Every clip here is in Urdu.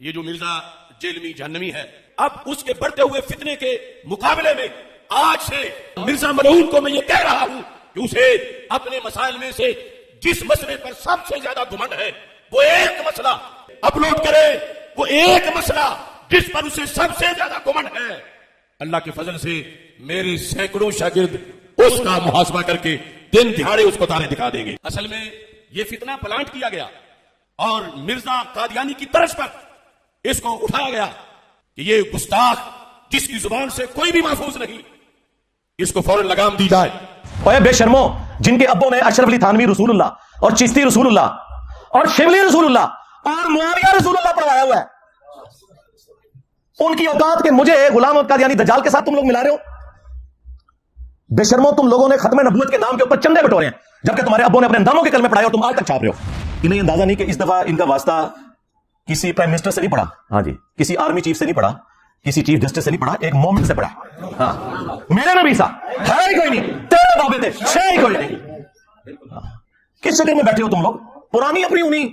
یہ جو مرزا جیلمی جہنمی ہے، اب اس کے بڑھتے ہوئے فتنے کے مقابلے میں آج سے مرزا ملعون کو میں یہ کہہ رہا ہوں کہ اسے اپنے مسائل میں سے جس مسئلے پر سب سے زیادہ گھمنڈ ہے وہ ایک مسئلہ اپلوڈ کرے، وہ ایک مسئلہ جس پر اسے سب سے زیادہ گھمنڈ ہے۔ اللہ کے فضل سے میرے سینکڑوں شاگرد اس کا محاسبہ کر کے دن دہاڑے اس کو تارے دکھا دیں گے۔ اصل میں یہ فتنہ پلانٹ کیا گیا اور مرزا قادیانی کی طرز پر اس کو اٹھایا گیا کہ یہ گستاخ جس کی زبان سے کوئی بھی محفوظ نہیں، اس کو فوراً لگام دی جائے۔ اوے بے شرمو، جن کے ابوں نے اشرف علی تھانوی رسول اللہ اور چشتی رسول اللہ اور شبلی رسول اللہ اور معاویہ رسول اللہ پڑھوایا ہوا ہے، ان کی اوقات کے مجھے غلام قادیانی دجال کے ساتھ تم لوگ ملا رہے ہو؟ بے شرمو، تم لوگوں نے ختم نبوت کے نام کے اوپر چندے بٹورے ہیں، جبکہ تمہارے ابوں نے اپنے انداموں کے کلمے پڑھائے اور تم آج تک چھاپ رہے ہو۔ انہیں اندازہ نہیں کہ اس دفعہ ان کا واسطہ کسی پرائم منسٹر سے نہیں پڑا، ہاں جی، کسی آرمی چیف سے نہیں پڑا، کسی چیف جسٹس سے نہیں پڑا، ایک مومن سے پڑا۔ ہاں، میرے نبی سا ہے ہی کوئی نہیں، تیرے بابے تھے ہے ہی کوئی نہیں۔ کس شکل میں بیٹھے ہو تم لوگ؟ پرانی اپنی انہی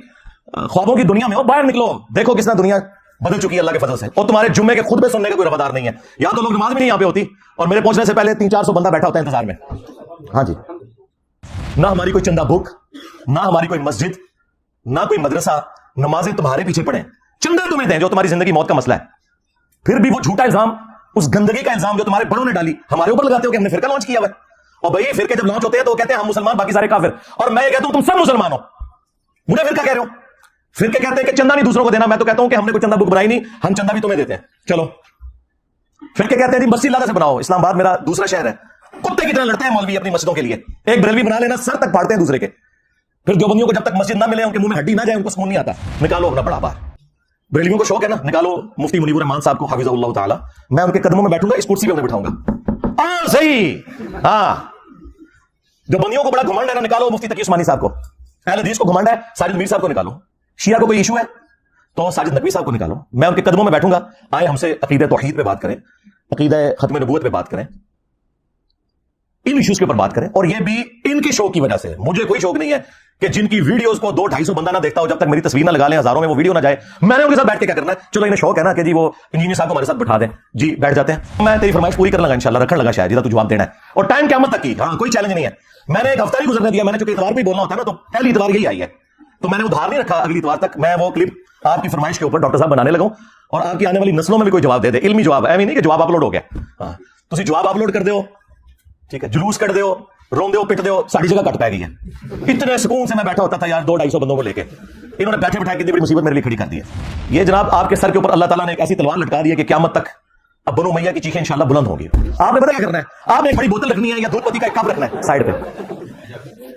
خوابوں کی دنیا میں ہو، باہر نکلو، دیکھو کس طرح دنیا بدل چکی ہے اللہ کے فضل سے، اور تمہارے جمعے کے خطبے سننے کا کوئی روادار نہیں ہے۔ یا تو لوگ نماز میں نہیں یہاں پہ ہوتی اور میرے پہنچنے سے پہلے 300-400 بندہ بیٹھا ہوتا ہے انتظار میں۔ ہاں جی، نہ ہماری کوئی چندہ بک، نہ ہماری کوئی مسجد، نہ کوئی مدرسہ، نمازیں تمہارے پیچھے پڑیں، چندے تمہیں دیں جو تمہاری زندگی موت کا مسئلہ ہے۔ پھر بھی وہ جھوٹا الزام، اس گندگی کا الزام جو تمہارے بڑوں نے ڈالی ہمارے اوپر لگاتے ہو کہ ہم نے فرقہ لانچ کیا ہوا ہے۔ اور بھائی فرقے جب لانچ ہوتے ہیں تو وہ کہتے ہیں ہم مسلمان باقی سارے کافر، اور میں یہ کہتا ہوں تم سب مسلمان ہو، مجھے فرقہ کہہ رہے ہو۔ فرقے کہتے ہیں کہ چندہ نہیں دوسروں کو دینا، میں تو کہتا ہوں کہ ہم نے کوئی چندہ بک بنائی نہیں، ہم چندہ بھی تمہیں دیتے ہیں، چلو۔ فرقے کہتے ہیں مسجد لادہ سے بناؤ، اسلام آباد میرا دوسرا شہر ہے، کتے کی طرح لڑتے ہیں مولوی اپنی مسجدوں کے لیے، ایک بریلوی بنا لینا سر تک پھاڑتے ہیں دوسرے کے، پھر دیوبندیوں کو جب تک مسجد نہ ملے ان کے منہ میں ہڈی نہ جائے ان کو سکون نہیں آتا، نکالو اپنا بڑا باہر۔ بریلویوں کو شوق ہے نا، نکالو مفتی منیب الرحمان صاحب کو حفظہ اللہ تعالی، میں ان کے قدموں میں بیٹھوں گا، اس کرسی پہ انہیں بٹھاؤں گا۔ ہاں صحیح، ہاں دیوبندیوں کو بڑا گھمنڈ ہے نا، نکالو مفتی تقی عثمانی صاحب کو، اہل حدیث کو گھمنڈ ہے ساجد میر صاحب کو نکالو، شیعہ کو کوئی ایشو ہے تو ساجد نقوی صاحب کو نکالو، میں ان کے قدموں میں بیٹھوں گا، آئے ہم سے عقیدہ توحید پہ بات کریں، عقیدہ ختم نبوت پہ بات کریں، ان ایشوز کے اوپر بات کریں، اور یہ بھی ان کے شوق کی وجہ سے۔ مجھے کوئی شوق نہیں ہے کہ جن کی ویڈیوز کو 200-250 بندہ نہ دیکھتا ہو، جب تک میری تصویر نہ لگا لیں ہزاروں میں وہ ویڈیو نہ جائے، میں نے ان کے ساتھ بیٹھ کے کیا کرنا ہے؟ چلو انہیں شوق ہے نا کہ جی وہ انجینئر صاحب کو ہمارے ساتھ بٹھا دیں، جی بیٹھ جاتے ہیں، میں تیری فرمائش پوری کرنے لگا انشاءاللہ، رکھنے لگا شاید جیسا تو جواب دینا ہے، اور ٹائم قیامت تک کی، ہاں کوئی چیلنج نہیں ہے۔ میں نے ایک ہفتہ نہیں گزرنے دیا، میں نے چونکہ اتوار پہ بولنا ہوتا ہے نا، تو پہلی اتوار یہی آئی ہے تو میں نے ادھار نہیں رکھا، اگلی اتوار تک میں وہ کلپ آپ کی فرمائش کے اوپر ڈاکٹر صاحب بنانے لگا اور آپ کی آنے والی نسلوں میں بھی کوئی جواب دے دے، علمی جواب، ایویں نہیں کہ جواب اپلوڈ ہو گیا، ہاں تسی جواب اپلوڈ کر دیو، ٹھیک ہے، جلوس کر دیو، رون دیو، پٹ دیو، ساری جگہ کٹ پائے گئی ہے۔ اتنے سکون سے میں بیٹھا ہوتا تھا یار 200-250 بندوں کو لے کے، انہوں نے بیٹھے بٹھائے کتنی بڑی مصیبت میرے لیے کھڑی کر دی ہے۔ یہ جناب آپ کے سر کے اوپر اللہ تعالیٰ نے ایک ایسی تلوار لٹکا دی ہے کہ قیامت تک اب بنو امیہ کی چیخیں انشاءاللہ بلند ہوں گی۔ آپ نے پتہ کیا کرنا ہے؟ آپ نے ایک بڑی بوتل رکھنی ہے یا دودھ پتی کا ایک کپ رکھنا ہے سائڈ پہ،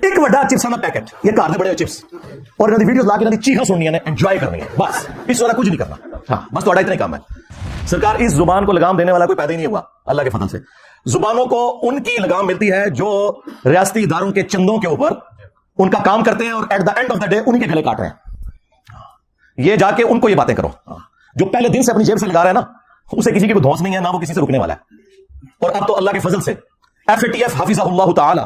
ایک بڑا چپس کا پیکٹ، یہ کار دے بڑے چپس، اور انہوں نے ویڈیوز لا کے انہوں نے چیخاں سننی ہے، انجوائے کرنی ہے، بس اس طرح کچھ نہیں کرنا، ہاں بس تھوڑا اتنا ہی کام ہے۔ سرکار اس زبان کو لگام دینے والا کوئی پیدا ہی نہیں ہوا اللہ کے فضل سے۔ زبانوں کو ان کی لگام ملتی ہے جو ریاستی اداروں کے چندوں کے اوپر ان کا کام کرتے ہیں اور at the end of the day انہی کے گلے کاٹ رہے ہیں۔ یہ جا کے ان کو یہ باتیں کرو، جو پہلے دن سے اپنی جیب سے لگا رہا ہے نا، اسے کسی کی کوئی دھونس نہیں ہے، نہ وہ کسی سے رکنے والا ہے۔ اور اب تو اللہ کے فضل سے FATF حافظہ اللہ تعالی،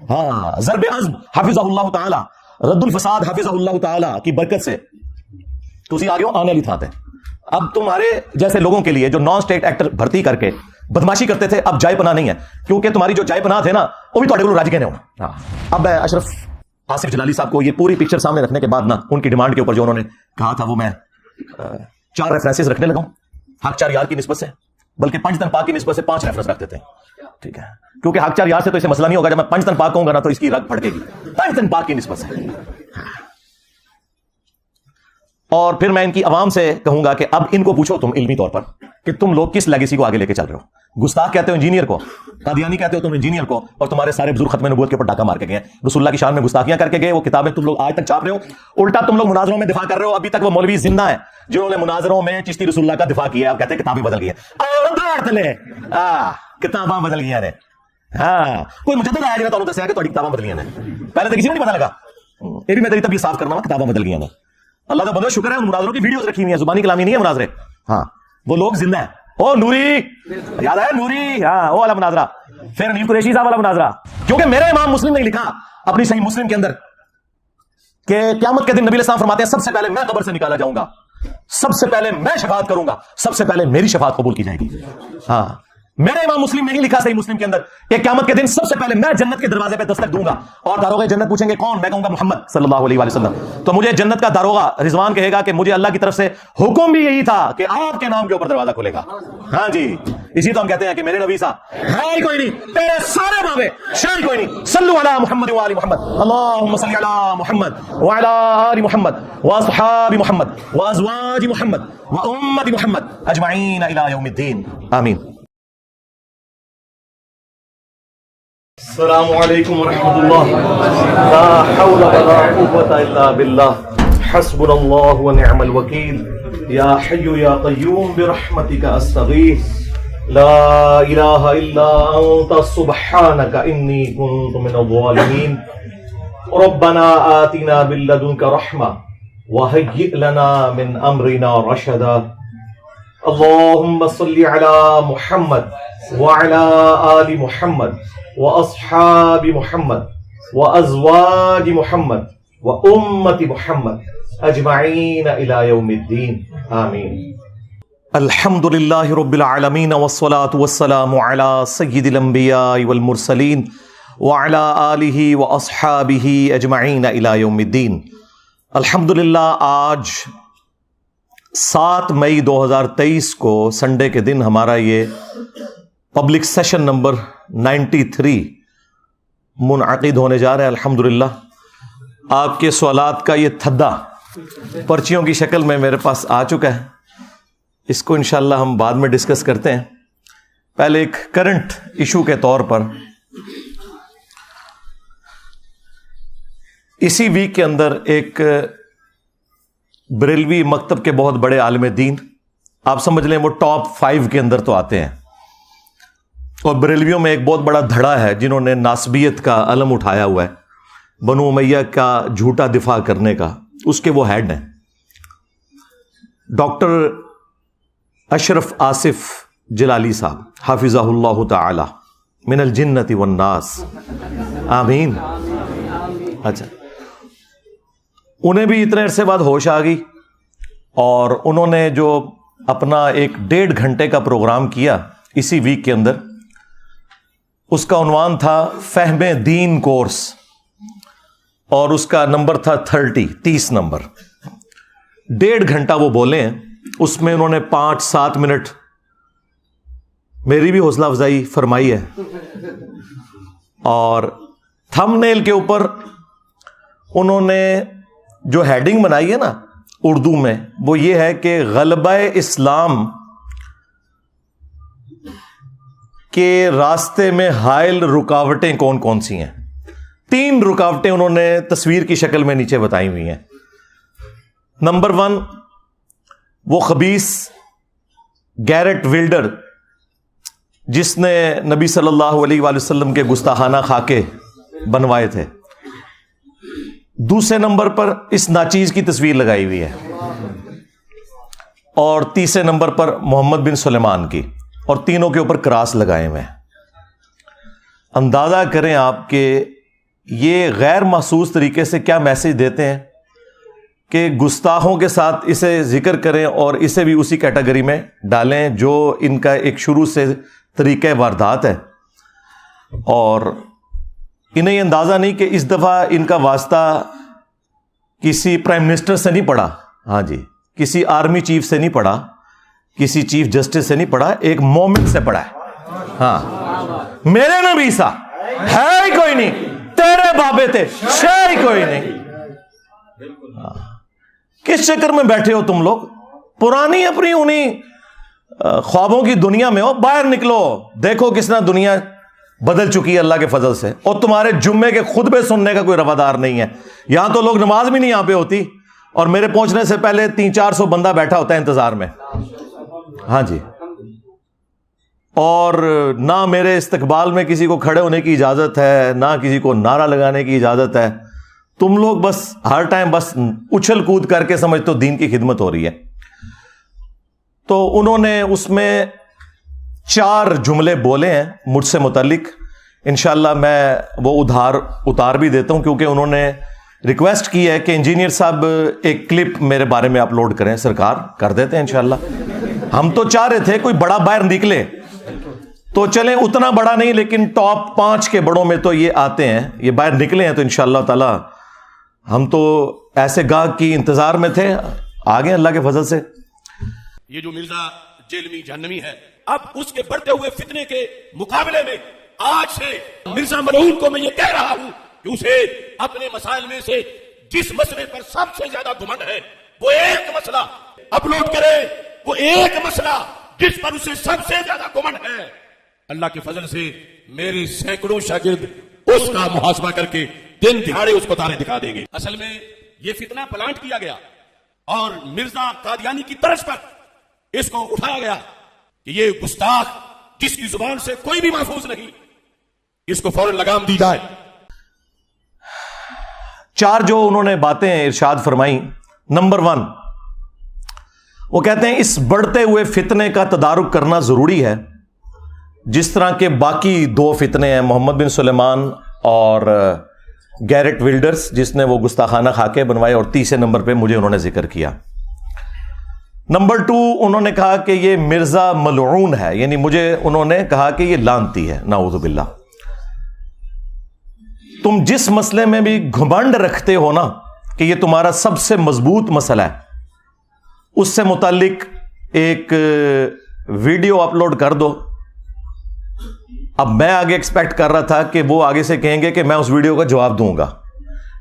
ہاں ضرب عزم حافظہ اللہ تعالی، رد الفساد حافظہ اللہ تعالی کی برکت سے تسی آگے ہو آنے والی تھا۔ اب تمہارے جیسے لوگوں کے لیے جو نان اسٹیٹ ایکٹر بھرتی کر کے بدماشی کرتے تھے اب جائے پناہ نہیں ہے، کیونکہ تمہاری جو جائے پناہ تھے نا وہ بھی تھوڑے کو راج گئے ہونا۔ اب میں اشرف آصف جلالی صاحب کو یہ پوری پکچر سامنے رکھنے کے بعد نا ان کی ڈیمانڈ کے اوپر جو انہوں نے کہا تھا وہ میں 4 ریفرنسز رکھنے لگا ہوں، حق 4 یار کی نسبت سے، بلکہ 5 تن پاک کی نسبت سے 5 ریفرنس رکھ دیتے ہیں، ٹھیک ہے، کیونکہ حق 4 یار سے تو اسے مسئلہ نہیں ہوگا، جب میں 5 تن پاک کہوں گا نا تو اس کی رگ پھڑکے گی، 5 تن پاک کی نسبت سے۔ اور پھر میں ان کی عوام سے کہوں گا کہ اب ان کو پوچھو تم علمی طور پر کہ تم لوگ کس لیگیسی کو آگے لے کے چل رہے ہو۔ گستاخ کہتے ہو انجینئر کو، قادیانی کہتے ہو تم انجینئر کو، اور تمہارے سارے بزرگ ختم نبوت کے اوپر ڈاکہ مار کے گئے، رسول اللہ کی شان میں گستاخیاں کر کے گئے، وہ کتابیں تم لوگ آج تک چھاپ رہے ہو، الٹا تم لوگ مناظروں میں دفاع کر رہے ہو۔ ابھی تک وہ مولوی زندہ ہیں جنہوں نے مناظروں میں چشتی رسول اللہ کا دفاع کیا، اب کہتے ہیں کتابیں بدل گئی ہیں، کتاباں بدل گئی ہیں، ہاں کوئی مجدد آیا جا تو دسیا کہ تھوڑی کتاباں بدل گئی ہیں، پہلے تو کسی کو نہیں پتا لگا، یہ بھی میں تیری طبیعت صاف کرنا ہوں، کتاباں بدل گئی ہیں۔ اللہ کا بندہ شکر ہے ان مناظروں کی ویڈیوز رکھی ہوئی ہیں، زبانی کلامی نہیں ہے مناظرے، ہاں وہ لوگ زندہ ہیں۔ او نوری یاد ہے نوری، ہاں وہ والا مناظرہ، پھر نیل قریشی صاحب والا مناظرہ، کیونکہ میرے امام مسلم نے لکھا اپنی صحیح مسلم کے اندر کہ قیامت کے دن نبی علیہ السلام فرماتے ہیں سب سے پہلے میں قبر سے نکالا جاؤں گا سب سے پہلے میں شفاعت کروں گا، سب سے پہلے میری شفاعت قبول کی جائے گی. ہاں، میرے امام مسلم نے نہیں لکھا صحیح مسلم کے اندر کہ قیامت کے دن سب سے پہلے میں جنت کے دروازے پہ دستک دوں گا اور داروغہ جنت پوچھیں گے کون؟ میں کہوں گا محمد صلی اللہ علیہ وآلہ وسلم. تو مجھے جنت کا داروغہ رضوان کہے گا کہ مجھے اللہ کی طرف سے حکم بھی یہی تھا کہ آپ کے نام کے اوپر دروازہ کھلے گا. ہاں جی، اسی تو ہم کہتے ہیں کہ میرے نبی صاحب ہے ہی کوئی نہیں، تیرے سارے بابے شاید کوئی نہیں. صلو علی محمد وآل محمد، اللہم صلی علی محمد وعلی آل محمد واصحاب محمد وازواج محمد وامت محمد اجمعین الی یوم الدین، آمین. السلام علیکم ورحمۃ اللہ، لا حول ولا قوة الا باللہ، حسبنا اللہ ونعم الوکیل، یا حی یا قیوم برحمتک استغیث، لا الہ الا انت سبحانک انی کنت من الظالمین، ربنا آتنا من لدنک رحمہ وہیئ لنا من امرنا رشدا. اللہم صل علی محمد وعلی آل محمد واصحاب محمد وازواج محمد وامت محمد اجمعین الی یوم الدین، آمین. الحمد للہ رب العالمین والصلاة والسلام علی سید الانبیاء والمرسلین وعلی آلہ واصحابہ اجمعین الی یوم الدین. الحمد للہ آج 7 مئی 2023 کو سنڈے کے دن ہمارا یہ پبلک سیشن نمبر 93 منعقد ہونے جا رہا ہے. الحمدللہ آپ کے سوالات کا یہ تھدا پرچیوں کی شکل میں میرے پاس آ چکا ہے. اس کو انشاءاللہ ہم بعد میں ڈسکس کرتے ہیں. پہلے ایک کرنٹ ایشو کے طور پر اسی ویک کے اندر ایک بریلوی مکتب کے بہت بڑے عالم دین، آپ سمجھ لیں وہ ٹاپ 5 کے اندر تو آتے ہیں، اور بریلویوں میں ایک بہت بڑا دھڑا ہے جنہوں نے ناسبیت کا علم اٹھایا ہوا ہے، بنو امیہ کا جھوٹا دفاع کرنے کا، اس کے وہ ہیڈ ہیں ڈاکٹر اشرف آصف جلالی صاحب، حافظہ اللہ تعالی من الجنت والناس، آمین. اچھا، انہیں بھی اتنے عرصے بعد ہوش آ گئی اور انہوں نے جو اپنا ایک 1.5 گھنٹے کا پروگرام کیا اسی ویک کے اندر، اس کا عنوان تھا فہم دین کورس، اور اس کا نمبر تھا 30 نمبر. 1.5 گھنٹہ وہ بولے ہیں، اس میں انہوں نے 5-7 منٹ میری بھی حوصلہ افزائی فرمائی ہے، اور تھم نیل کے اوپر انہوں نے جو ہیڈنگ بنائی ہے نا اردو میں، وہ یہ ہے کہ غلبہ اسلام کے راستے میں حائل رکاوٹیں کون کون سی ہیں. 3 رکاوٹیں انہوں نے تصویر کی شکل میں نیچے بتائی ہوئی ہیں. نمبر 1، وہ خبیث گیرٹ ولڈر جس نے نبی صلی اللہ علیہ وآلہ وسلم کے گستاخانہ خاکے بنوائے تھے. دوسرے نمبر پر اس ناچیز کی تصویر لگائی ہوئی ہے، اور تیسرے نمبر پر محمد بن سلیمان کی، اور تینوں کے اوپر کراس لگائے ہوئے ہیں. اندازہ کریں آپ کہ یہ غیر محسوس طریقے سے کیا میسج دیتے ہیں کہ گستاخوں کے ساتھ اسے ذکر کریں اور اسے بھی اسی کیٹیگری میں ڈالیں جو ان کا ایک شروع سے طریقہ واردات ہے. اور انہیں یہ اندازہ نہیں کہ اس دفعہ ان کا واسطہ کسی پرائم منسٹر سے نہیں پڑا، ہاں جی، کسی آرمی چیف سے نہیں پڑا، کسی چیف جسٹس سے نہیں پڑا، ایک مومن سے پڑا ہے. ہاں، میرے نبی سا ہے ہی کوئی نہیں، تیرے بابے تھے ہے ہی کوئی نہیں. کس چکر میں بیٹھے ہو تم لوگ؟ پرانی اپنی انہیں خوابوں کی دنیا میں ہو، باہر نکلو، دیکھو کس طرح دنیا بدل چکی ہے اللہ کے فضل سے. اور تمہارے جمعے کے خطبے سننے کا کوئی روادار نہیں ہے. یہاں تو لوگ نماز بھی نہیں یہاں پہ ہوتی، اور میرے پہنچنے سے پہلے 300-400 بندہ بیٹھا ہوتا ہے انتظار میں. ہاں جی، اور نہ میرے استقبال میں کسی کو کھڑے ہونے کی اجازت ہے، نہ کسی کو نعرہ لگانے کی اجازت ہے. تم لوگ بس ہر ٹائم بس اچھل کود کر کے سمجھتے ہو دین کی خدمت ہو رہی ہے. تو انہوں نے اس میں 4 جملے بولے ہیں مجھ سے متعلق. انشاءاللہ میں وہ اتار بھی دیتا ہوں، کیونکہ انہوں نے ریکویسٹ کی ہے کہ انجینئر صاحب ایک کلپ میرے بارے میں اپلوڈ کریں. سرکار کر دیتے ہیں انشاءاللہ. ہم تو چاہ رہے تھے کوئی بڑا باہر نکلے تو چلیں, اتنا بڑا نہیں لیکن ٹاپ 5 کے بڑوں میں تو یہ آتے ہیں, یہ باہر نکلے ہیں تو انشاءاللہ تعالی. ہم تو ایسے گاہک کی انتظار میں تھے, آگے اللہ کے فضل سے. یہ جو مرزا جیلمی جہنمی ہے, اب اس کے بڑھتے ہوئے فتنے کے مقابلے میں آج سے مرزا ملعون کو میں یہ کہہ رہا ہوں کہ اسے اپنے مسائل میں سے جس مسئلے پر سب سے زیادہ گھمنڈ ہے وہ ایک مسئلہ اپلوڈ کرے, وہ ایک مسئلہ جس پر اسے سب سے زیادہ گھمنڈ ہے. اللہ کے فضل سے میرے سینکڑوں شاگرد اس کا محاسبہ کر کے دن دہاڑے اس کو تارے دکھا دیں گے. اصل میں یہ فتنہ پلانٹ کیا گیا اور مرزا قادیانی کی طرز پر اس کو اٹھایا گیا کہ یہ گستاخ جس کی زبان سے کوئی بھی محفوظ نہیں, اس کو فوراً لگام دی جائے. 4 جو انہوں نے باتیں ارشاد فرمائی. نمبر 1, وہ کہتے ہیں اس بڑھتے ہوئے فتنے کا تدارک کرنا ضروری ہے, جس طرح کے باقی 2 فتنے ہیں, محمد بن سلیمان اور گیرٹ ولڈرز جس نے وہ گستاخانہ خاکے بنوائے, اور تیسرے نمبر پہ مجھے انہوں نے ذکر کیا. نمبر 2, انہوں نے کہا کہ یہ مرزا ملعون ہے, یعنی مجھے انہوں نے کہا کہ یہ لعنتی ہے, نعوذ باللہ. تم جس مسئلے میں بھی گھمنڈ رکھتے ہو نا کہ یہ تمہارا سب سے مضبوط مسئلہ ہے, اس سے متعلق ایک ویڈیو اپلوڈ کر دو. اب میں آگے ایکسپیکٹ کر رہا تھا کہ وہ آگے سے کہیں گے کہ میں اس ویڈیو کا جواب دوں گا.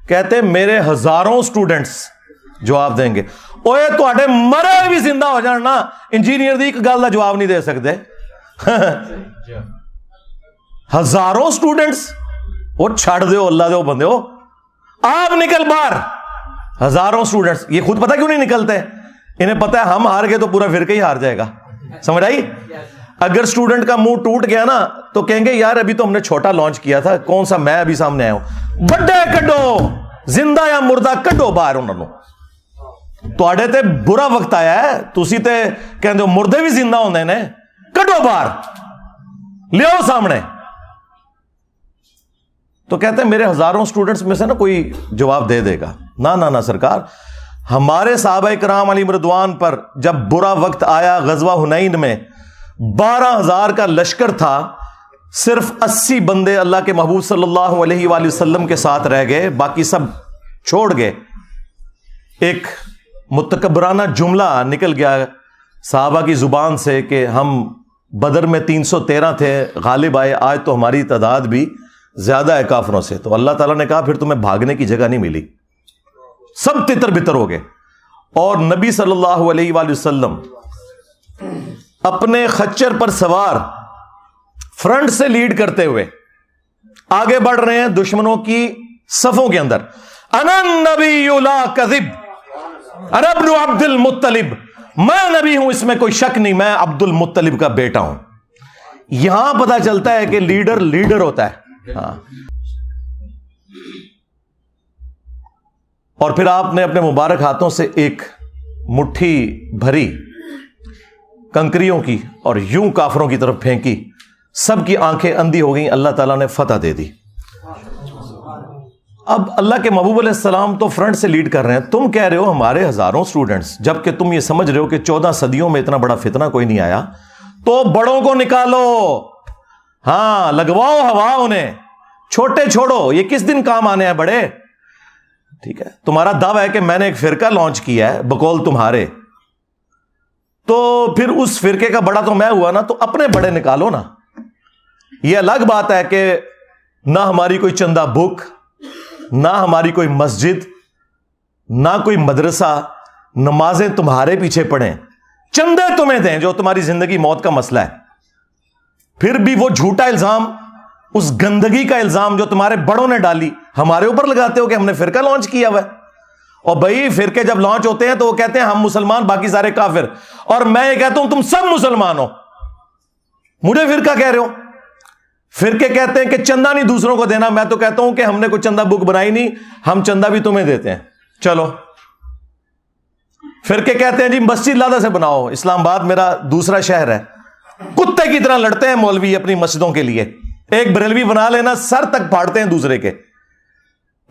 کہتے میرے ہزاروں سٹوڈنٹس جواب دیں گے. اوے تواڈے مرے بھی زندہ ہو جان نا, انجینئر دی ایک گل دا جواب نہیں دے سکتے. ہزاروں سٹوڈنٹس, وہ چھڑ دیو اللہ دے بندے ہو, آپ نکل باہر. ہزاروں سٹوڈنٹس, یہ خود پتہ کیوں نہیں نکلتے؟ انہیں پتہ ہے ہم ہار گئے تو پورا فرقہ ہی ہار جائے گا. سمجھ آئی؟ اگر اسٹوڈنٹ کا منہ ٹوٹ گیا نا تو کہیں گے یار ابھی تو ہم نے چھوٹا لانچ کیا تھا, کون سا میں ابھی سامنے آیا ہوں. بڑے کڈو, زندہ یا مردہ کڈو باہر انہوں نے. تواڈے تے برا وقت آیا ہے, تسی تے کہندے ہو مردے بھی زندہ ہوندے نے, کڈو باہر لیاؤ سامنے. تو کہتے ہیں میرے ہزاروں سٹوڈنٹس میں سے نا کوئی جواب دے دے گا. نہ سرکار, ہمارے صحابہ کرام علیہم رضوان پر جب برا وقت آیا غزوہ حنین میں 12,000 کا لشکر تھا, صرف 80 بندے اللہ کے محبوب صلی اللہ علیہ وآلہ وسلم کے ساتھ رہ گئے, باقی سب چھوڑ گئے. ایک متکبرانہ جملہ نکل گیا صحابہ کی زبان سے کہ ہم بدر میں 313 تھے, غالب آئے, آج تو ہماری تعداد بھی زیادہ ہے کافروں سے. تو اللہ تعالیٰ نے کہا پھر تمہیں بھاگنے کی جگہ نہیں ملی, سب تتر بتر ہو گئے. اور نبی صلی اللہ علیہ وآلہ وسلم اپنے خچر پر سوار فرنٹ سے لیڈ کرتے ہوئے آگے بڑھ رہے ہیں دشمنوں کی صفوں کے اندر. انا النبی لا کذب انا ابن عبد المطلب, میں نبی ہوں اس میں کوئی شک نہیں, میں عبد المطلب کا بیٹا ہوں. یہاں پتہ چلتا ہے کہ لیڈر ہوتا ہے. ہاں. اور پھر آپ نے اپنے مبارک ہاتھوں سے ایک مٹھی بھری کنکریوں کی اور یوں کافروں کی طرف پھینکی, سب کی آنکھیں اندھی ہو گئیں, اللہ تعالیٰ نے فتح دے دی. اب اللہ کے محبوب علیہ السلام تو فرنٹ سے لیڈ کر رہے ہیں, تم کہہ رہے ہو ہمارے ہزاروں سٹوڈنٹس, جبکہ تم یہ سمجھ رہے ہو کہ 14 صدیوں میں اتنا بڑا فتنہ کوئی نہیں آیا. تو بڑوں کو نکالو, ہاں لگواؤ ہوا انہیں, چھوٹے چھوڑو, یہ کس دن کام آنے ہیں بڑے. ٹھیک ہے, تمہارا دعویٰ ہے کہ میں نے ایک فرقہ لانچ کیا ہے بقول تمہارے, تو پھر اس فرقے کا بڑا تو میں ہوا نا, تو اپنے بڑے نکالو نا. یہ الگ بات ہے کہ نہ ہماری کوئی چندہ بک, نہ ہماری کوئی مسجد, نہ کوئی مدرسہ, نمازیں تمہارے پیچھے پڑھیں, چندے تمہیں دیں جو تمہاری زندگی موت کا مسئلہ ہے. پھر بھی وہ جھوٹا الزام, اس گندگی کا الزام جو تمہارے بڑوں نے ڈالی ہمارے اوپر لگاتے ہو کہ ہم نے فرقہ لانچ کیا ہوا ہے. اور بھائی فرقے جب لانچ ہوتے ہیں تو وہ کہتے ہیں ہم مسلمان باقی سارے کافر, اور میں یہ کہتا ہوں تم سب مسلمان ہو, مجھے فرقہ کہہ رہے ہو. فرقے کہتے ہیں کہ چندہ نہیں دوسروں کو دینا, میں تو کہتا ہوں کہ ہم نے کوئی چندہ بک بنائی نہیں, ہم چندہ بھی تمہیں دیتے ہیں. چلو. فرقے کہتے ہیں جی مسجد لادہ سے بناؤ, اسلام آباد میرا دوسرا شہر ہے, کتے کی طرح لڑتے ہیں مولوی اپنی مسجدوں کے لیے, ایک بریلوی بنا لینا سر تک پھاڑتے ہیں دوسرے کے.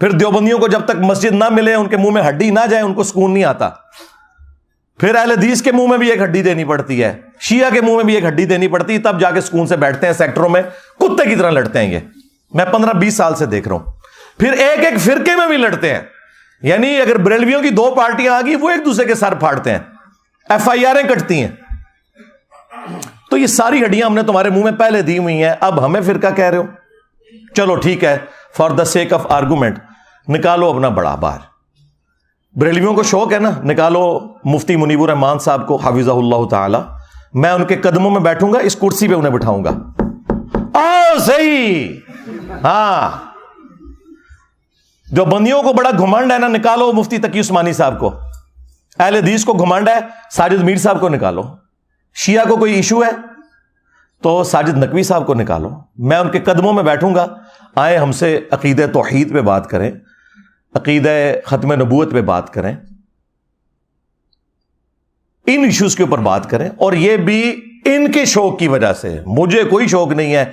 پھر دیوبندیوں کو جب تک مسجد نہ ملے، ان کے منہ میں ہڈی نہ جائے، ان کو سکون نہیں آتا. پھر اہل حدیث کے منہ میں بھی ایک ہڈی دینی پڑتی ہے، شیعہ کے منہ میں بھی ایک ہڈی دینی پڑتی ہے، تب جا کے سکون سے بیٹھتے ہیں. سیکٹروں میں کتے کی طرح لڑتے ہیں. یہ میں 15-20 سال سے دیکھ رہا ہوں. پھر ایک ایک فرقے میں بھی لڑتے ہیں. یعنی اگر بریلویوں کی 2 پارٹیاں آ گئی، وہ ایک دوسرے کے سر پھاڑتے ہیں، FIR کٹتی ہیں. تو یہ ساری ہڈیاں ہم نے تمہارے منہ میں پہلے دی ہوئی ہیں، اب ہمیں فرقہ کہہ رہے ہو. چلو ٹھیک ہے، for the sake of argument نکالو اپنا بڑا باہر. بریلویوں کو شوق ہے نا، نکالو مفتی منیب الرحمان صاحب کو حفظہ اللہ تعالی. میں ان کے قدموں میں بیٹھوں گا، اس کرسی پہ انہیں بٹھاؤں گا. صحیح. ہاں، جو بندیوں کو بڑا گھمنڈ ہے نا، نکالو مفتی تقی عثمانی صاحب کو. اہل حدیث کو گھمنڈ ہے، ساجد میر صاحب کو نکالو. شیعہ کو کوئی ایشو ہے تو ساجد نقوی صاحب کو نکالو. میں ان کے قدموں میں بیٹھوں گا. آئے ہم سے عقیدہ توحید پہ بات کریں، عقیدہ ختم نبوت پہ بات کریں، ان ایشوز کے اوپر بات کریں. اور یہ بھی ان کے شوق کی وجہ سے. مجھے کوئی شوق نہیں ہے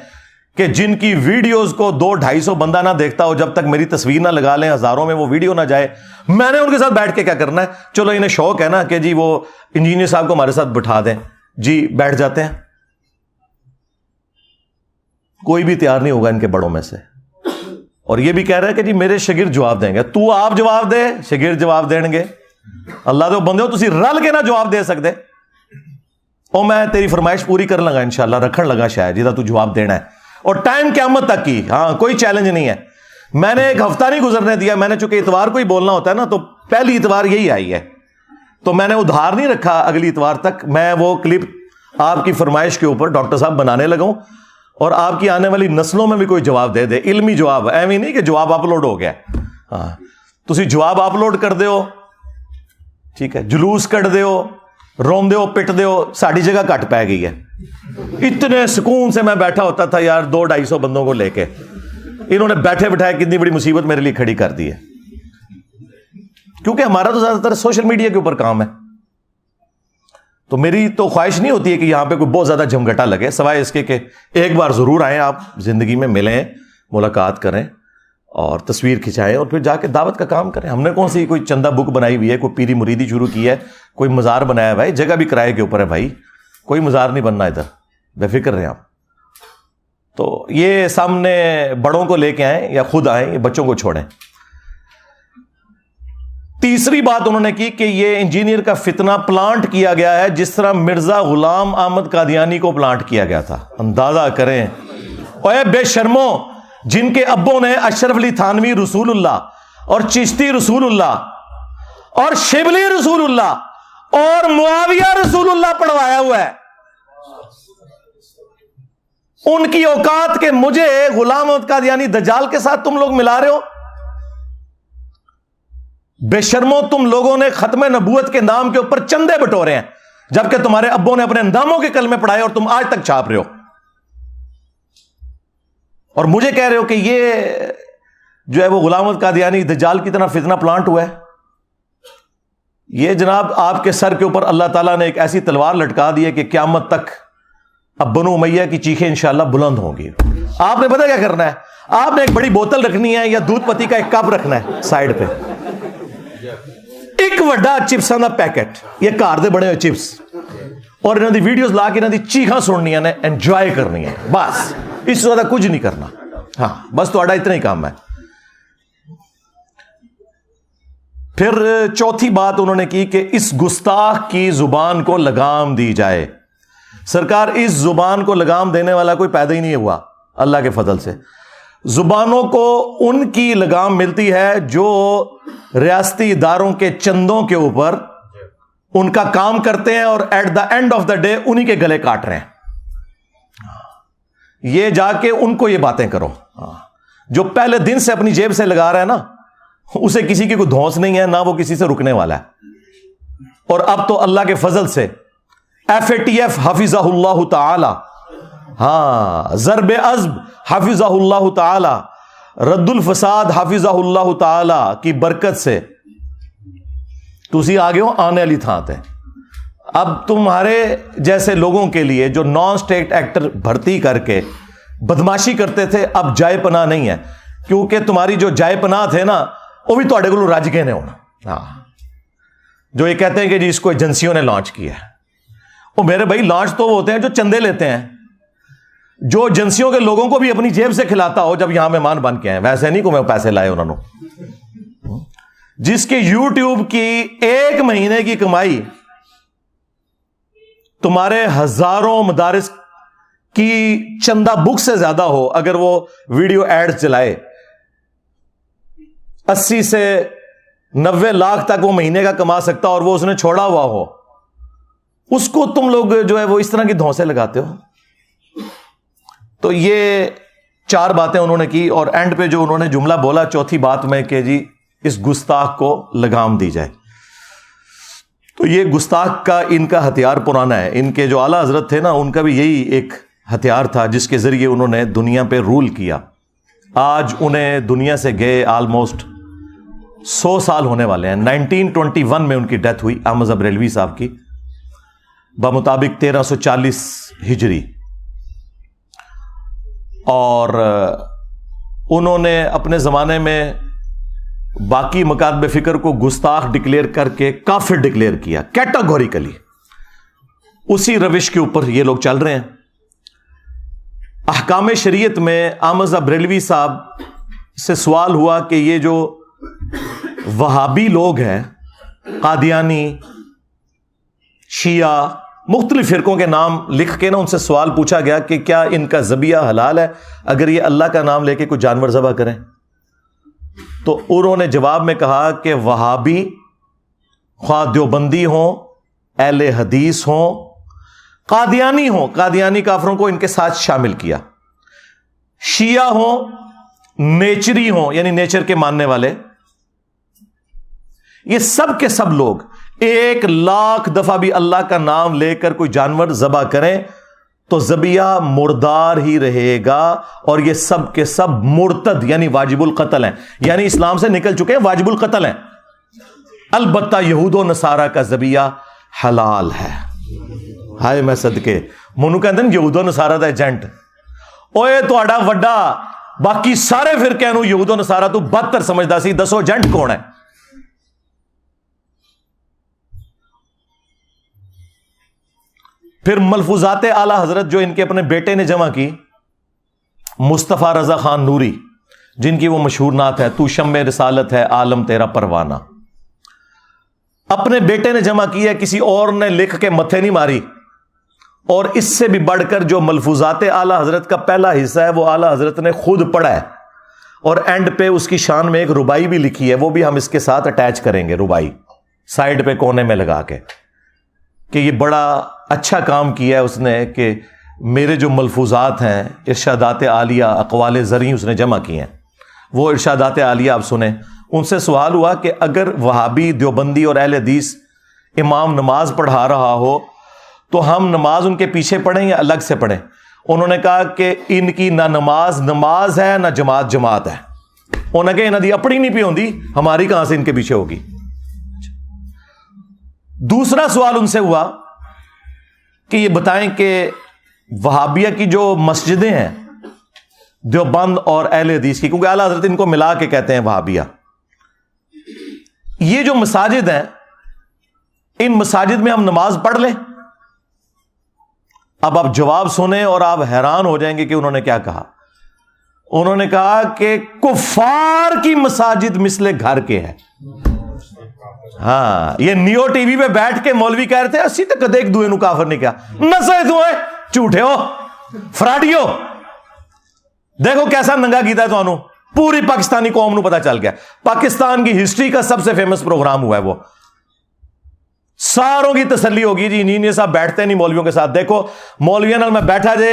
کہ جن کی ویڈیوز کو 200-250 بندہ نہ دیکھتا ہو، جب تک میری تصویر نہ لگا لیں، ہزاروں میں وہ ویڈیو نہ جائے، میں نے ان کے ساتھ بیٹھ کے کیا کرنا ہے. چلو انہیں شوق ہے نا کہ جی وہ انجینئر صاحب کو ہمارے ساتھ بٹھا دیں، جی بیٹھ جاتے ہیں. کوئی بھی تیار نہیں ہوگا ان کے بڑوں میں سے. اور یہ بھی کہہ رہے ہیں کہ جی میرے شاگرد جواب دیں گے. تو آپ جواب دے، شاگرد جواب دیں گے. اللہ دے بندے ہو، تسی رل کے نہ جواب دے سکتے. اور میں تیری فرمائش پوری کر لگا انشاءاللہ، رکھن لگا شاید جہاں تو جواب دینا ہے. اور ٹائم قیامت تک کی. ہاں، کوئی چیلنج نہیں ہے. میں نے ایک ہفتہ نہیں گزرنے دیا. میں نے چونکہ اتوار کو ہی بولنا ہوتا ہے نا، تو پہلی اتوار یہی آئی ہے، تو میں نے ادھار نہیں رکھا اگلی اتوار تک. میں وہ کلپ آپ کی فرمائش کے اوپر ڈاکٹر صاحب بنانے لگا ہوں، اور آپ کی آنے والی نسلوں میں بھی کوئی جواب دے دے. علمی جواب، ایویں نہیں کہ جواب اپلوڈ ہو گیا. ہاں، تسی جواب اپلوڈ کر دیو، ٹھیک ہے، جلوس کٹ دیو، رون دیو، پٹ دیو، ساڑی جگہ کٹ پہ گئی ہے. اتنے سکون سے میں بیٹھا ہوتا تھا یار 200-250 بندوں کو لے کے. انہوں نے بیٹھے بٹھائے کتنی بڑی مصیبت میرے لیے کھڑی کر دی ہے. کیونکہ ہمارا تو زیادہ تر سوشل میڈیا کے اوپر کام ہے. تو میری تو خواہش نہیں ہوتی ہے کہ یہاں پہ کوئی بہت زیادہ جھمگٹا لگے، سوائے اس کے کہ ایک بار ضرور آئیں، آپ زندگی میں ملیں، ملاقات کریں اور تصویر کھنچائیں، اور پھر جا کے دعوت کا کام کریں. ہم نے کون سی کوئی چندہ بک بنائی ہوئی ہے، کوئی پیری مریدی شروع کی ہے، کوئی مزار بنایا ہے؟ بھائی جگہ بھی کرائے کے اوپر ہے بھائی، کوئی مزار نہیں بننا ادھر، بے فکر رہیں آپ. تو یہ سامنے بڑوں کو لے کے آئیں یا خود آئیں، یہ بچوں کو چھوڑیں. تیسری بات انہوں نے کی کہ یہ انجینئر کا فتنہ پلانٹ کیا گیا ہے جس طرح مرزا غلام احمد قادیانی کو پلانٹ کیا گیا تھا. اندازہ کریں. اوے بے شرمو، جن کے ابوں نے اشرف علی تھانوی رسول اللہ اور چشتی رسول اللہ اور شبلی رسول اللہ اور معاویہ رسول اللہ پڑھوایا ہوا ہے، ان کی اوقات کے مجھے غلام احمد قادیانی دجال کے ساتھ تم لوگ ملا رہے ہو. بے شرمو، تم لوگوں نے ختم نبوت کے نام کے اوپر چندے بٹورے ہیں، جبکہ تمہارے ابوں نے اپنے ناموں کے کلمے پڑھائے اور تم آج تک چھاپ رہے ہو. اور مجھے کہہ رہے ہو کہ یہ جو ہے وہ غلام احمد قادیانی دجال کی طرح فتنہ پلانٹ ہوا ہے. یہ جناب آپ کے سر کے اوپر اللہ تعالیٰ نے ایک ایسی تلوار لٹکا دی ہے کہ قیامت تک اب بنو امیہ کی چیخیں انشاءاللہ بلند ہوں گی. آپ نے پتہ کیا کرنا ہے؟ آپ نے ایک بڑی بوتل رکھنی ہے یا دودھ پتی کا ایک کپ رکھنا ہے سائڈ پہ، ایک وڈا چپساں دا پیکٹ، یہ گھر دے بڑے ہوئے چپس، اور انہوں دی ویڈیوز لا کے انہوں دی چیخاں سننیاں نے، انجوائے کرنی ہے، بس اس سے زیادہ کچھ نہیں کرنا. ہاں بس تہاڈا اتنا ہی کام ہے. پھر چوتھی بات انہوں نے کی کہ اس گستاخ کی زبان کو لگام دی جائے. سرکار، اس زبان کو لگام دینے والا کوئی پیدا ہی نہیں ہوا اللہ کے فضل سے. زبانوں کو ان کی لگام ملتی ہے جو ریاستی اداروں کے چندوں کے اوپر ان کا کام کرتے ہیں اور at the end of the day انہی کے گلے کاٹ رہے ہیں. یہ جا کے ان کو یہ باتیں کرو. جو پہلے دن سے اپنی جیب سے لگا رہا ہے نا، اسے کسی کی کوئی دھونس نہیں ہے، نہ وہ کسی سے رکنے والا ہے. اور اب تو اللہ کے فضل سے FATF حفظہ اللہ تعالی، ہاں ضرب عزب حفظہ اللہ تعالی، رد الفساد حفظہ اللہ تعالی کی برکت سے تسی آگے ہو آنے والی تھان تے. اب تمہارے جیسے لوگوں کے لیے جو نان اسٹیٹ ایکٹر بھرتی کر کے بدماشی کرتے تھے، اب جائے پناہ نہیں ہے. کیونکہ تمہاری جو جائے پناہ تھے نا وہ بھی تھوڑے کو رج گئے نے ہونا. ہاں جو یہ کہتے ہیں کہ جی اس کو ایجنسیوں نے لانچ کیا ہے, وہ میرے بھائی لانچ تو وہ ہوتے ہیں جو چندے لیتے ہیں, جو ایجنسیوں کے لوگوں کو بھی اپنی جیب سے کھلاتا ہو جب یہاں مہمان بن کے ہیں, ویسے نہیں کو میں پیسے لائے انہوں نے. جس کی یوٹیوب کی ایک مہینے کی کمائی تمہارے ہزاروں مدارس کی چندہ بک سے زیادہ ہو, اگر وہ ویڈیو ایڈ چلائے 80 سے 90 لاکھ تک وہ مہینے کا کما سکتا, اور وہ اس نے چھوڑا ہوا ہو, اس کو تم لوگ جو ہے وہ اس طرح کی دھونسے لگاتے ہو. تو یہ 4 باتیں انہوں نے کی, اور اینڈ پہ جو انہوں نے جملہ بولا چوتھی بات میں کہ جی اس گستاخ کو لگام دی جائے. تو یہ گستاخ کا ان کا ہتھیار پرانا ہے. ان کے جو اعلیٰ حضرت تھے نا, ان کا بھی یہی ایک ہتھیار تھا جس کے ذریعے انہوں نے دنیا پہ رول کیا. آج انہیں دنیا سے گئے آلموسٹ 100 سال ہونے والے ہیں. 1921 میں ان کی ڈیتھ ہوئی احمد رضا بریلوی صاحب کی, بمطابق 1340 ہجری. اور انہوں نے اپنے زمانے میں باقی مکاتب فکر کو گستاخ ڈکلیئر کر کے کافر ڈکلیئر کیا کیٹاگوریکلی. اسی روش کے اوپر یہ لوگ چل رہے ہیں. احکام شریعت میں احمد رضا بریلوی صاحب سے سوال ہوا کہ یہ جو وہابی لوگ ہیں, قادیانی, شیعہ, مختلف فرقوں کے نام لکھ کے نا ان سے سوال پوچھا گیا کہ کیا ان کا ذبیحہ حلال ہے اگر یہ اللہ کا نام لے کے کوئی جانور ذبح کریں. تو انہوں نے جواب میں کہا کہ وہابی خواہ دیوبندی ہوں, اہل حدیث ہوں, قادیانی ہوں, قادیانی کافروں کو ان کے ساتھ شامل کیا, شیعہ ہوں, نیچری ہوں یعنی نیچر کے ماننے والے, یہ سب کے سب لوگ 1,00,000 دفعہ بھی اللہ کا نام لے کر کوئی جانور ذبح کریں تو ذبیحہ مردار ہی رہے گا, اور یہ سب کے سب مرتد یعنی واجب القتل ہیں, یعنی اسلام سے نکل چکے ہیں, واجب القتل ہیں. البتہ یہود و نصارہ کا ذبیحہ حلال ہے. ہائے میں صدقے منو کہتے ہیں یہود و نصارہ دا ایجنٹ, اوے تہاڈا وڈا باقی سارے فرقے نو یہود و نصارہ تو بدتر سمجھدا سی, دسو ایجنٹ کون ہے؟ پھر ملفوظات اعلیٰ حضرت جو ان کے اپنے بیٹے نے جمع کی, مصطفیٰ رضا خان نوری, جن کی وہ مشہور نعت ہے تو شمع رسالت ہے عالم تیرا پروانہ, اپنے بیٹے نے جمع کی ہے, کسی اور نے لکھ کے متھے نہیں ماری. اور اس سے بھی بڑھ کر جو ملفوظات اعلیٰ حضرت کا پہلا حصہ ہے وہ اعلیٰ حضرت نے خود پڑھا ہے, اور اینڈ پہ اس کی شان میں ایک ربائی بھی لکھی ہے, وہ بھی ہم اس کے ساتھ اٹیچ کریں گے, ربائی سائڈ پہ کونے میں لگا کے, کہ یہ بڑا اچھا کام کیا ہے اس نے کہ میرے جو ملفوظات ہیں ارشادات عالیہ اقوال زرعی اس نے جمع کی ہیں. وہ ارشادات عالیہ آپ سنیں. ان سے سوال ہوا کہ اگر وہابی, دیوبندی اور اہل حدیث امام نماز پڑھا رہا ہو تو ہم نماز ان کے پیچھے پڑھیں یا الگ سے پڑھیں؟ انہوں نے کہا کہ ان کی نہ نماز نماز ہے نہ جماعت جماعت ہے. انہوں نے کہا انہوں دی اپنی نہیں پی ہوندی, ہماری کہاں سے ان کے پیچھے ہوگی. دوسرا سوال ان سے ہوا کہ یہ بتائیں کہ وہابیہ کی جو مسجدیں ہیں دیوبند اور اہل حدیث کی, کیونکہ اعلیٰ حضرت ان کو ملا کے کہتے ہیں وہابیہ, یہ جو مساجد ہیں ان مساجد میں ہم نماز پڑھ لیں؟ اب آپ جواب سنیں اور آپ حیران ہو جائیں گے کہ انہوں نے کیا کہا. انہوں نے کہا کہ کفار کی مساجد مثل گھر کے ہے. ہاں, یہ نیو ٹی وی پہ بیٹھ کے مولوی کہہ رہے تھے اسی تک کدے ایک دوئے نو کافر نہیں کیا, نسے دوئے جھوٹے ہو, فراڈیو. دیکھو کیسا ننگا کیتا ہے تو پوری پاکستانی قوم نو پتا چل گیا. پاکستان کی ہسٹری کا سب سے فیمس پروگرام ہوا ہے, وہ ساروں کی تسلی ہوگی جی نہیں صاحب بیٹھتے نہیں مولویوں کے ساتھ. دیکھو مولویوں نال میں بیٹھا جے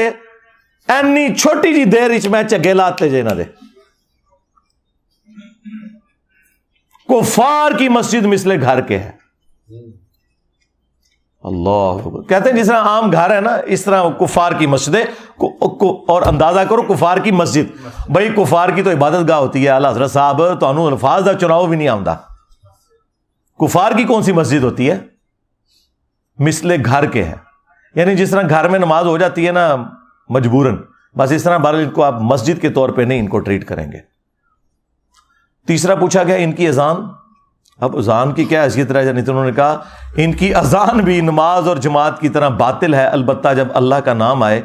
اینی چھوٹی جی دیر وچ میں چگے لاتے جے نہ دے. کفار کی مسجد مثل گھر کے ہے. اللہ کہتے ہیں جس طرح عام گھر ہے نا اس طرح کفار کی مسجدیں. اور اندازہ کرو کفار کی مسجد, بھائی کفار کی تو عبادت گاہ ہوتی ہے. اعلیٰ حضرت صاحب تو انہوں الفاظ دا چناؤ بھی نہیں آمدا. کفار کی کون سی مسجد ہوتی ہے؟ مثل گھر کے ہے, یعنی جس طرح گھر میں نماز ہو جاتی ہے نا مجبوراً, بس اس طرح بہرحال ان کو آپ مسجد کے طور پہ نہیں ان کو ٹریٹ کریں گے. تیسرا پوچھا گیا ان کی اذان، اب اذان کی کیا حیثیت رہ جانی؟ تو انہوں نے کہا ان کی اذان بھی نماز اور جماعت کی طرح باطل ہے، البتہ جب اللہ کا نام آئے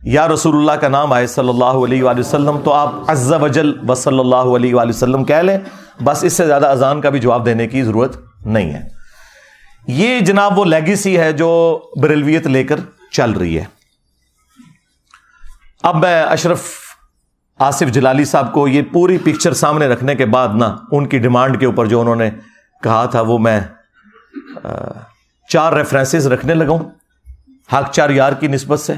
یا رسول اللہ کا نام آئے صلی اللہ علیہ وآلہ وسلم تو آپ عز وجل و صلی اللہ علیہ وآلہ وسلم کہہ لیں، بس اس سے زیادہ اذان کا بھی جواب دینے کی ضرورت نہیں ہے۔ یہ جناب وہ لیگیسی ہے جو بریلویت لے کر چل رہی ہے۔ اب میں اشرف آصف جلالی صاحب کو یہ پوری پکچر سامنے رکھنے کے بعد نا ان کی ڈیمانڈ کے اوپر جو انہوں نے کہا تھا وہ میں 4 ریفرنسز رکھنے لگا ہوں حق 4 یار کی نسبت سے،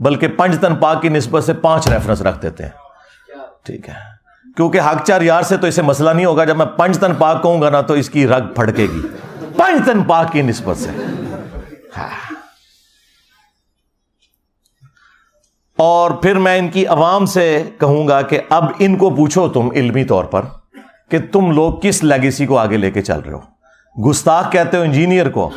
بلکہ پنج تن پاک کی نسبت سے 5 ریفرنس رکھ دیتے ہیں، ٹھیک ہے؟ کیونکہ حق 4 یار سے تو اسے مسئلہ نہیں ہوگا، جب میں پنج تن پاک کہوں گا نا تو اس کی رگ پھڑکے گی، پنج تن پاک کی نسبت سے۔ اور پھر میں ان کی عوام سے کہوں گا کہ اب ان کو پوچھو تم علمی طور پر کہ تم لوگ کس لیگیسی کو آگے لے کے چل رہے ہو۔ گستاخ کہتے ہو انجینئر کو،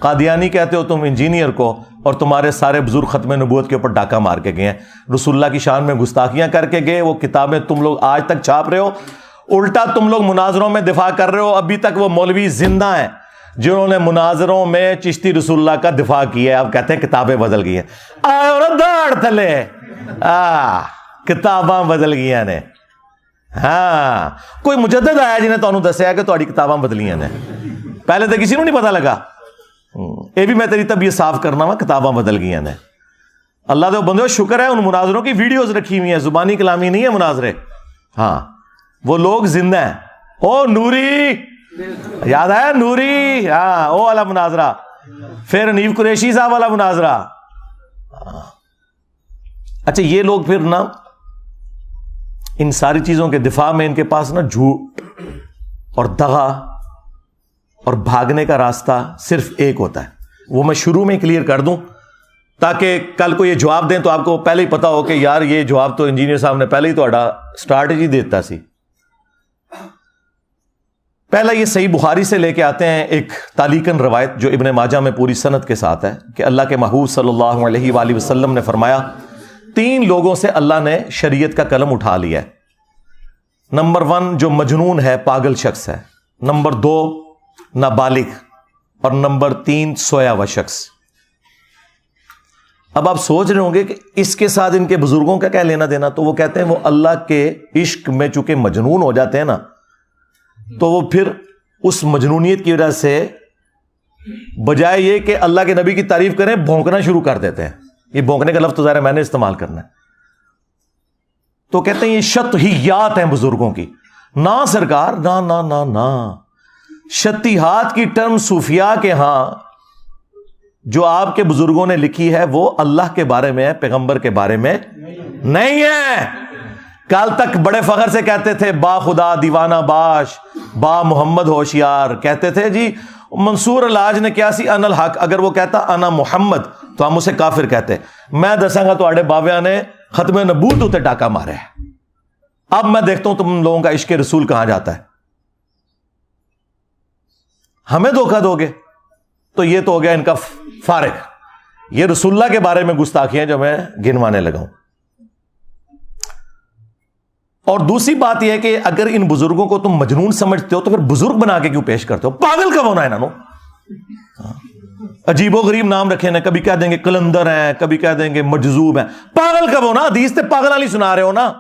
قادیانی کہتے ہو تم انجینئر کو، اور تمہارے سارے بزرگ ختم نبوت کے اوپر ڈاکہ مار کے گئے ہیں، رسول اللہ کی شان میں گستاخیاں کر کے گئے، وہ کتابیں تم لوگ آج تک چھاپ رہے ہو، الٹا تم لوگ مناظروں میں دفاع کر رہے ہو۔ ابھی تک وہ مولوی زندہ ہیں جنہوں نے مناظروں میں چشتی رسول اللہ کا دفاع کیا ہے، اب کہتے ہیں کتابیں بدل گئی ہیں۔ داڑ تھلے کتاباں بدل گئی نے، ہاں کوئی مجدد آیا جنہیں تانوں دسیا کہ تہاڈی کتاباں بدلیاں نے، پہلے تو کسی نوں نہیں پتا لگا۔ یہ بھی میں تیری طبیعت صاف کرنا وا، کتاباں بدل گئی نے۔ اللہ دے بندو شکر ہے ان مناظروں کی ویڈیوز رکھی ہوئی ہیں، زبانی کلامی نہیں ہے مناظرے، ہاں وہ لوگ زندہ ہیں۔ او نوری یاد ہے نوری، ہاں وہ والا مناظرہ، پھر حنیف قریشی صاحب والا مناظرہ۔ اچھا یہ لوگ پھر نا ان ساری چیزوں کے دفاع میں ان کے پاس نا جھوٹ اور دغا اور بھاگنے کا راستہ صرف ایک ہوتا ہے، وہ میں شروع میں کلیئر کر دوں تاکہ کل کو یہ جواب دیں تو آپ کو پہلے ہی پتا ہو کہ یار یہ جواب تو انجینئر صاحب نے پہلے ہی تہاڈا اسٹریٹجی دیتا سی۔ پہلا یہ صحیح بخاری سے لے کے آتے ہیں ایک تعلیقاً روایت جو ابن ماجہ میں پوری سند کے ساتھ ہے کہ اللہ کے محبوب صلی اللہ علیہ وآلہ وسلم نے فرمایا 3 لوگوں سے اللہ نے شریعت کا قلم اٹھا لیا ہے۔ نمبر 1 جو مجنون ہے، پاگل شخص ہے، نمبر 2 نابالغ، اور نمبر 3 سویا ہوا شخص۔ اب آپ سوچ رہے ہوں گے کہ اس کے ساتھ ان کے بزرگوں کا کیا لینا دینا؟ تو وہ کہتے ہیں وہ اللہ کے عشق میں چونکہ مجنون ہو جاتے ہیں نا، تو وہ پھر اس مجنونیت کی وجہ سے بجائے یہ کہ اللہ کے نبی کی تعریف کریں بھونکنا شروع کر دیتے ہیں۔ یہ بھونکنے کا لفظ تو ظاہر ہے میں نے استعمال کرنا ہے، تو کہتے ہیں یہ شطحیات ہیں بزرگوں کی۔ نہ سرکار، نہ نہ نہ نہ، شطحیات کی ٹرم صوفیاء کے ہاں جو آپ کے بزرگوں نے لکھی ہے وہ اللہ کے بارے میں ہے، پیغمبر کے بارے میں نہیں ہے۔ کل تک بڑے فخر سے کہتے تھے با خدا دیوانہ باش، با محمد ہوشیار، کہتے تھے جی منصور الحاج نے کیا سی ان الحق، اگر وہ کہتا انا محمد تو ہم اسے کافر کہتے۔ میں دساں گا تو باویاں نے ختم نبوت ہوتے ڈاکہ مارے ہے۔ اب میں دیکھتا ہوں تم لوگوں کا عشق رسول کہاں جاتا ہے۔ ہمیں دھوکہ دو گے تو یہ تو ہو گیا ان کا فارغ، یہ رسول اللہ کے بارے میں گستاخیاں جو میں گنوانے لگا ہوں۔ اور دوسری بات یہ ہے کہ اگر ان بزرگوں کو تم مجنون سمجھتے ہو تو پھر بزرگ بنا کے کیوں پیش کرتے ہو؟ پاگل کب ہونا ہے انہوں؟ عجیب و غریب نام رکھے نا، کبھی کہہ دیں گے کلندر ہیں، کبھی کہہ دیں گے مجذوب ہیں۔ پاگل کب ہونا؟ حدیث تے پاگل والی سنا رہے ہو نا،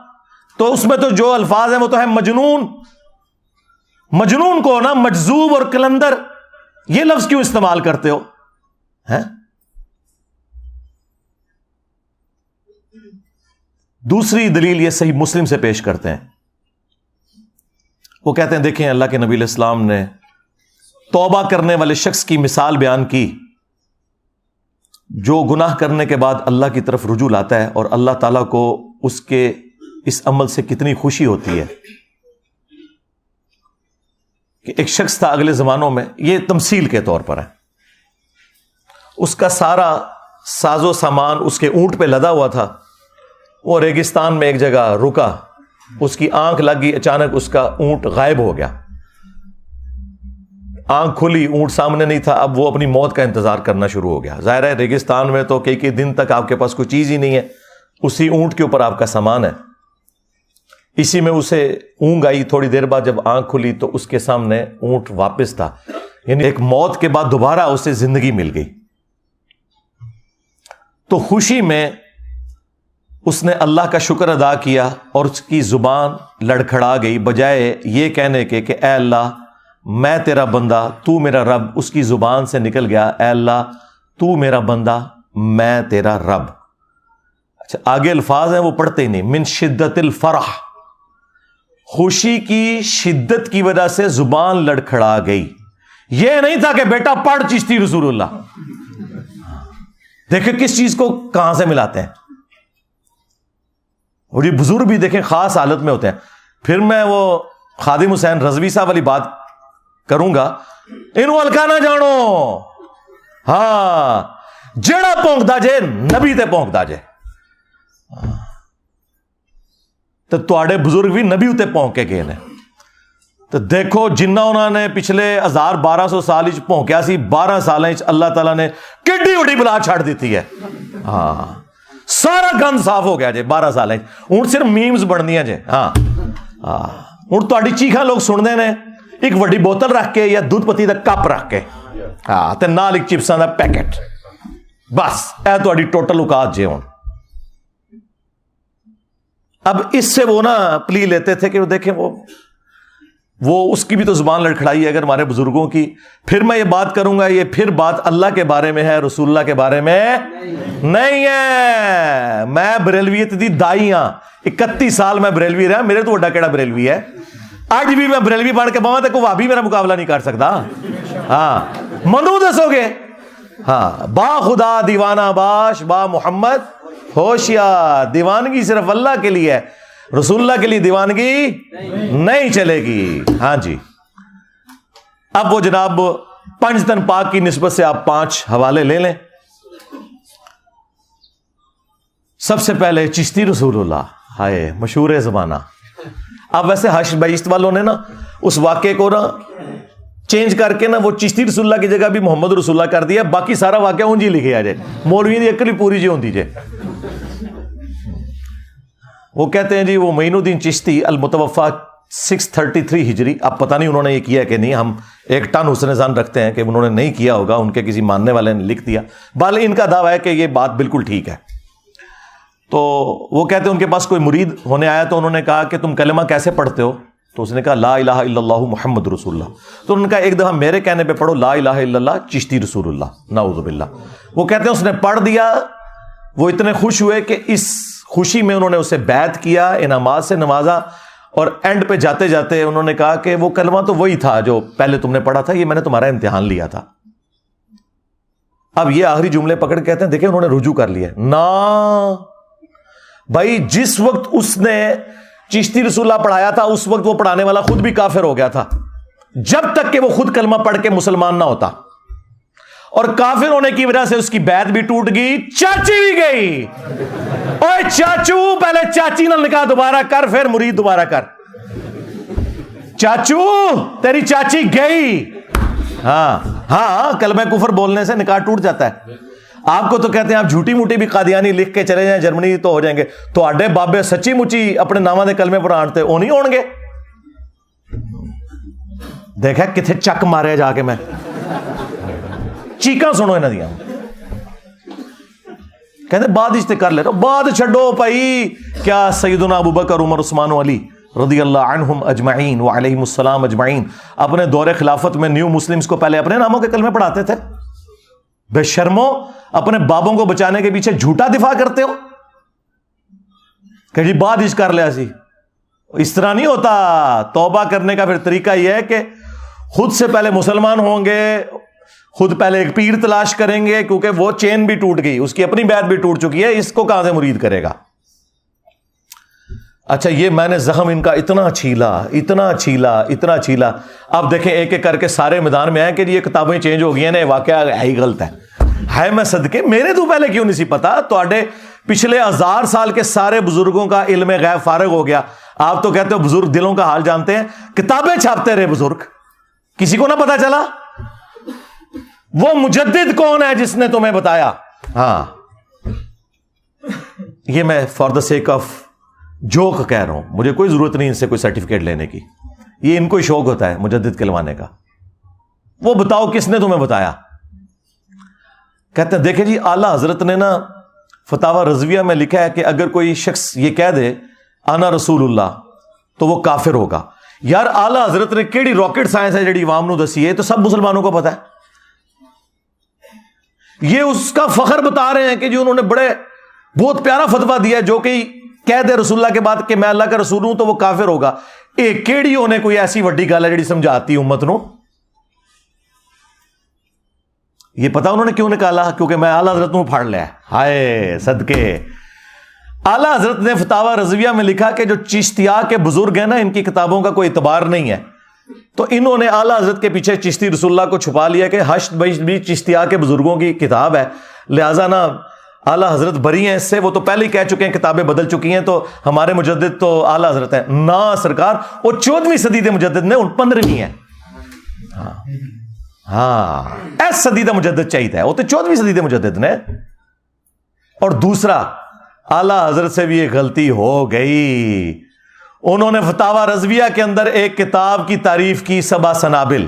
تو اس میں تو جو الفاظ ہیں وہ تو ہے مجنون۔ مجنون کو نا مجذوب اور کلندر یہ لفظ کیوں استعمال کرتے ہو؟ دوسری دلیل یہ صحیح مسلم سے پیش کرتے ہیں، وہ کہتے ہیں دیکھیں اللہ کے نبی علیہ السلام نے توبہ کرنے والے شخص کی مثال بیان کی جو گناہ کرنے کے بعد اللہ کی طرف رجوع لاتا ہے، اور اللہ تعالیٰ کو اس کے اس عمل سے کتنی خوشی ہوتی ہے کہ ایک شخص تھا اگلے زمانوں میں، یہ تمثیل کے طور پر ہے، اس کا سارا ساز و سامان اس کے اونٹ پہ لدا ہوا تھا، وہ ریگستان میں ایک جگہ رکا، اس کی آنکھ لگی، اچانک اس کا اونٹ غائب ہو گیا، آنکھ کھلی، اونٹ سامنے نہیں تھا، اب وہ اپنی موت کا انتظار کرنا شروع ہو گیا۔ ظاہر ہے ریگستان میں تو کئی دن تک آپ کے پاس کوئی چیز ہی نہیں ہے، اسی اونٹ کے اوپر آپ کا سامان ہے۔ اسی میں اسے اونگ آئی. تھوڑی دیر بعد جب آنکھ کھلی تو اس کے سامنے اونٹ واپس تھا. یعنی ایک موت کے بعد دوبارہ اسے زندگی مل گئی. تو خوشی میں اس نے اللہ کا شکر ادا کیا اور اس کی زبان لڑکھڑا گئی. بجائے یہ کہنے کے کہ اے اللہ میں تیرا بندہ تو میرا رب, اس کی زبان سے نکل گیا اے اللہ تو میرا بندہ میں تیرا رب. اچھا آگے الفاظ ہیں وہ پڑھتے ہی نہیں. من شدت الفرح, خوشی کی شدت کی وجہ سے زبان لڑکھڑا گئی. یہ نہیں تھا کہ بیٹا پڑھ چشتی رسول اللہ. دیکھیں کس چیز کو کہاں سے ملاتے ہیں. اور یہ بزرگ بھی دیکھیں خاص حالت میں ہوتے ہیں. پھر میں وہ خادم حسین رضوی صاحب والی بات کروں گا, انہوں ہلکا نہ جانو. ہاں جڑا پونکدا جے نبی تے پونکدا جے. تو تواڈے بزرگ بھی نبی اتے پونک کے گئے نے. تو دیکھو جنہ انہوں نے پچھلے 1200 سال پونکیا سی, 12 سال اللہ تعالیٰ نے کڈی وڈی بلا چھڑ دیتی ہے. ہاں سارا گند صاف ہو گیا جے 12 سال. ہوں صرف میمز بننیاں جے. ہاں ہوں تہاڈی چیخاں لوگ سنتے ہیں ایک وڈی بوتل رکھ کے یا دودھ پتی دا کپ رکھ کے, ہاں تے نال ایک چپساں دا پیکٹ, بس اے تہاڈی ٹوٹل اوقات جے. ہوں اب اس سے وہ نا پلی لیتے تھے کہ وہ دیکھیں وہ اس کی بھی تو زبان لڑکھڑائی ہے اگر ہمارے بزرگوں کی. پھر میں یہ بات کروں گا, یہ پھر بات اللہ کے بارے میں ہے, رسول اللہ کے بارے میں نہیں ہے. میں بریلویت دی دائی ہاں, 31 سال میں بریلوی رہا. میرے تو وڈا کیڑا بریلوی ہے. اج بھی میں بریلوی بن کے باواں تے کوئی وہابی میرا مقابلہ نہیں کر سکتا. ہاں منو دسو گے. ہاں با خدا دیوانہ باش با محمد ہوشیار. دیوانگی صرف اللہ کے لیے ہے, رسول اللہ کے لیے دیوانگی نہیں چلے گی. ہاں جی اب وہ جناب پنج تن پاک کی نسبت سے آپ 5 حوالے لے لیں. سب سے پہلے چشتی رسول اللہ, ہائے مشہور زمانہ. اب ویسے حشر بیشت والوں نے نا اس واقعے کو نا چینج کر کے نا وہ چشتی رسول اللہ کی جگہ بھی محمد رسول اللہ کر دیا. باقی سارا واقعہ اون جی لکھے آ جائے, مولوی دی عقل پوری جی ہوندی جے. وہ کہتے ہیں جی وہ معین الدین چشتی المتوفا 633 ہجری. اب پتہ نہیں انہوں نے یہ کیا کہ نہیں, ہم 1 ٹن حسن ظن رکھتے ہیں کہ انہوں نے نہیں کیا ہوگا, ان کے کسی ماننے والے نے لکھ دیا. بال ان کا دعویٰ ہے کہ یہ بات بالکل ٹھیک ہے. تو وہ کہتے ہیں ان کے پاس کوئی مرید ہونے آیا تو انہوں نے کہا کہ تم کلمہ کیسے پڑھتے ہو؟ تو اس نے کہا لا الہ الا اللہ محمد رسول اللہ. تو انہوں نے کہا ایک دفعہ میرے کہنے پہ پڑھو لا الہ الا اللہ چشتی رسول اللہ. نعوذ باللہ. وہ کہتے ہیں اس نے پڑھ دیا, وہ اتنے خوش ہوئے کہ اس خوشی میں انہوں نے اسے بیعت کیا, انعامات سے نوازا, اور اینڈ پہ جاتے جاتے انہوں نے کہا کہ وہ کلمہ تو وہی تھا جو پہلے تم نے پڑھا تھا, یہ میں نے تمہارا امتحان لیا تھا. اب یہ آخری جملے پکڑ کے کہتے ہیں دیکھیں انہوں نے رجوع کر لیا. نا بھائی جس وقت اس نے چشتی رسول اللہ پڑھایا تھا اس وقت وہ پڑھانے والا خود بھی کافر ہو گیا تھا, جب تک کہ وہ خود کلمہ پڑھ کے مسلمان نہ ہوتا. اور کافر ہونے کی وجہ سے اس کی بیعت بھی ٹوٹ گئی, چاچی بھی گئی. اوے چاچو پہلے چاچی نہ نکاح دوبارہ کر, پھر مرید دوبارہ کر. چاچو تیری چاچی گئی. ہاں ہاں کلمہ کفر بولنے سے نکاح ٹوٹ جاتا ہے. آپ کو تو کہتے ہیں آپ جھوٹی موٹی بھی قادیانی لکھ کے چلے جائیں جرمنی تو ہو جائیں گے. تو آڈے بابے سچی مچی اپنے نامہ دے کلمے پر آنٹتے وہ نہیں ہون گے. دیکھا کتنے چک مارے جا کے میں چیکاں سنو انہاں دیاں. کہتے بعد اجتے کر لے, بعد چھڈو بھائی. کیا سیدنا ابوبکر عمر عثمان و علی رضی اللہ عنہم اجمعین وعلیہم السلام اجمعین اپنے دور خلافت میں نیو مسلمز کو پہلے اپنے ناموں کے کلمے پڑھاتے تھے؟ بے شرمو, اپنے بابوں کو بچانے کے پیچھے جھوٹا دفاع کرتے ہو کہ جی بعد اج کر لیا سی. اس طرح نہیں ہوتا. توبہ کرنے کا پھر طریقہ یہ ہے کہ خود سے پہلے مسلمان ہوں گے, خود پہلے ایک پیر تلاش کریں گے, کیونکہ وہ چین بھی ٹوٹ گئی, اس کی اپنی بیعت بھی ٹوٹ چکی ہے, اس کو کہاں سے مرید کرے گا. اچھا یہ میں نے زخم ان کا اتنا چھیلا اتنا چھیلا اتنا چھیلا. اب دیکھیں ایک ایک کر کے سارے میدان میں آئے کہ یہ کتابیں چینج ہو گئی ہیں, واقعہ ہے ہی غلط ہے میں صدقے میرے تو پہلے کیوں نہیں سی پتا. تو پچھلے 1000 سال کے سارے بزرگوں کا علم غیب فارغ ہو گیا. آپ تو کہتے ہو بزرگ دلوں کا حال جانتے ہیں, کتابیں چھاپتے رہے بزرگ, کسی کو نہ پتا چلا. وہ مجدد کون ہے جس نے تمہیں بتایا؟ ہاں یہ میں for the sake of joke کہہ رہا ہوں, مجھے کوئی ضرورت نہیں ان سے کوئی سرٹیفکیٹ لینے کی, یہ ان کو شوق ہوتا ہے مجدد کہلوانے کا. وہ بتاؤ کس نے تمہیں بتایا؟ کہتے ہیں دیکھیں جی اعلی حضرت نے نا فتاوی رضویہ میں لکھا ہے کہ اگر کوئی شخص یہ کہہ دے انا رسول اللہ تو وہ کافر ہوگا. یار اعلی حضرت نے کیڑی راکٹ سائنس ہے جڑی عوام نو دسی ہے, تو سب مسلمانوں کو پتا ہے. یہ اس کا فخر بتا رہے ہیں کہ جو انہوں نے بہت پیارا فتویٰ دیا ہے, جو کہ کہہ دے رسول اللہ کے بعد کہ میں اللہ کا رسول ہوں تو وہ کافر ہوگا. ایک کیڑی ہونے کوئی ایسی وڈی گل ہے جڑی سمجھاتی امت نو. یہ پتا انہوں نے کیوں نکالا؟ کیونکہ میں اعلیٰ حضرت پھاڑ لیا. ہائے صدقے, اعلیٰ حضرت نے فتاوی رضویہ میں لکھا کہ جو چشتیہ کے بزرگ ہیں نا, ان کی کتابوں کا کوئی اعتبار نہیں ہے. تو انہوں نے اعلیٰ حضرت کے پیچھے چشتی رسول اللہ کو چھپا لیا کہ حشد بیشت بھی چشتیہ کے بزرگوں کی کتاب ہے, لہٰذا نا اعلیٰ حضرت بری ہیں اس سے. وہ تو پہلے ہی کہہ چکے ہیں کتابیں بدل چکی ہیں, تو ہمارے مجدد تو اعلیٰ حضرت ہیں. نہ سرکار, وہ 14ویں صدی کے مجدد نے, 15ویں ہے. ہاں ایس صدی کا مجدد چاہیے, وہ تو 14ویں صدی کے مجدد نے. اور دوسرا, اعلیٰ حضرت سے بھی یہ غلطی ہو گئی, انہوں نے فتاوی رضویہ کے اندر ایک کتاب کی تعریف کی 7 سنابل,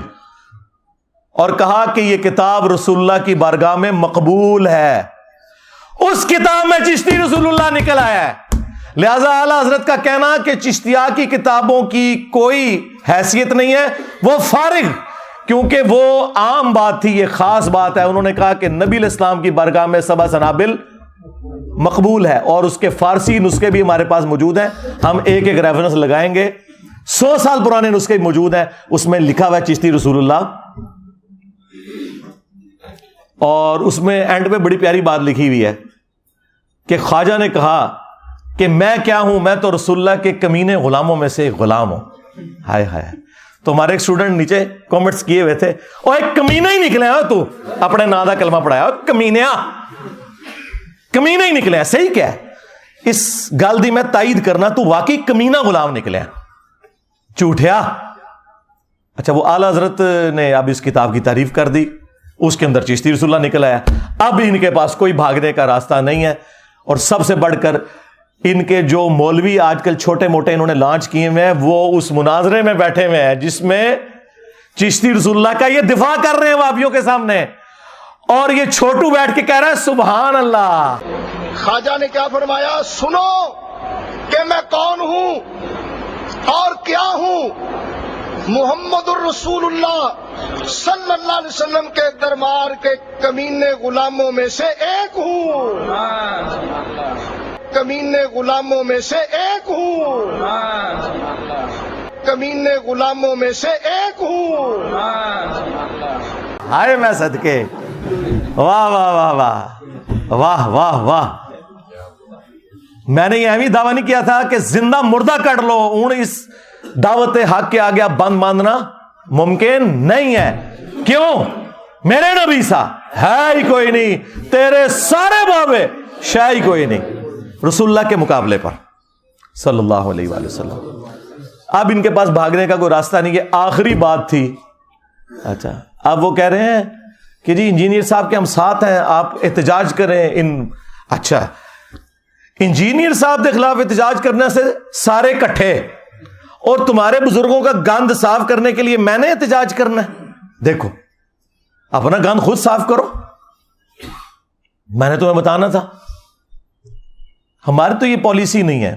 اور کہا کہ یہ کتاب رسول اللہ کی بارگاہ میں مقبول ہے. اس کتاب میں چشتی رسول اللہ نکل آیا ہے. لہذا اعلیٰ حضرت کا کہنا کہ چشتیہ کی کتابوں کی کوئی حیثیت نہیں ہے, وہ فارغ, کیونکہ وہ عام بات تھی, یہ خاص بات ہے. انہوں نے کہا کہ نبی علیہ السلام کی بارگاہ میں 7 سنابل مقبول ہے, اور اس کے فارسی نسخے بھی ہمارے پاس موجود ہیں. ہم ایک ایک ریفرنس لگائیں گے, 100 سال پرانے نسخے موجود ہیں, اس میں لکھا ہوا ہے چشتی رسول اللہ. اور اس میں اینڈ پہ بڑی پیاری بات لکھی ہوئی ہے کہ خواجہ نے کہا کہ میں کیا ہوں, میں تو رسول اللہ کے کمینے غلاموں میں سے ایک غلام ہوں. ہائے ہائے, تو ہمارے ایک اسٹوڈنٹ نیچے کامنٹس کیے ہوئے تھے, اور ایک کمینہ ہی نکلے ہو تو, اپنے نا دا کلمہ پڑھایا, کمینہ ہی نکلے. صحیح کیا ہے اس گل دی میں تائید کرنا, تو واقعی کمینہ غلام نکلے, جھوٹیا. اچھا, وہ اعلیٰ حضرت نے اب اس کتاب کی تعریف کر دی, اس کے اندر چشتی رسول اللہ نکل آیا. اب ان کے پاس کوئی بھاگنے کا راستہ نہیں ہے. اور سب سے بڑھ کر ان کے جو مولوی آج کل چھوٹے موٹے انہوں نے لانچ کیے ہوئے ہیں, وہ اس مناظرے میں بیٹھے ہوئے ہیں جس میں چشتی رسول اللہ کا یہ دفاع کر رہے ہیں وہابیوں کے سامنے, اور یہ چھوٹو بیٹھ کے کہہ رہا ہے سبحان اللہ. خواجہ نے کیا فرمایا؟ سنو کہ میں کون ہوں اور کیا ہوں. محمد الرسول اللہ صلی اللہ علیہ وسلم کے دربار کے کمینے غلاموں میں سے ایک ہوں, کمینے غلاموں میں سے ایک ہوں, کمینے غلاموں میں سے ایک ہوں. ہائے میں صدقے, واہ واہ واہ واہ واہ واہ واہ. میں نے یہ بھی دعویٰ نہیں کیا تھا کہ زندہ مردہ کر لو, ہوں اس دعوت حق کے آگے بند باندھنا ممکن نہیں ہے. کیوں؟ میرے نبی سا ہے ہی کوئی نہیں, تیرے سارے بابے شاہ ہی کوئی نہیں رسول اللہ کے مقابلے پر صلی اللہ علیہ وآلہ وسلم. اب ان کے پاس بھاگنے کا کوئی راستہ نہیں. یہ آخری بات تھی. اچھا, اب وہ کہہ رہے ہیں کہ جی انجینئر صاحب کے ہم ساتھ ہیں, آپ احتجاج کریں. اچھا, انجینئر صاحب کے خلاف احتجاج کرنے سے سارے کٹھے, اور تمہارے بزرگوں کا گند صاف کرنے کے لیے میں نے احتجاج کرنا ہے. دیکھو اپنا گند خود صاف کرو, میں نے تمہیں بتانا تھا. ہماری تو یہ پالیسی نہیں ہے,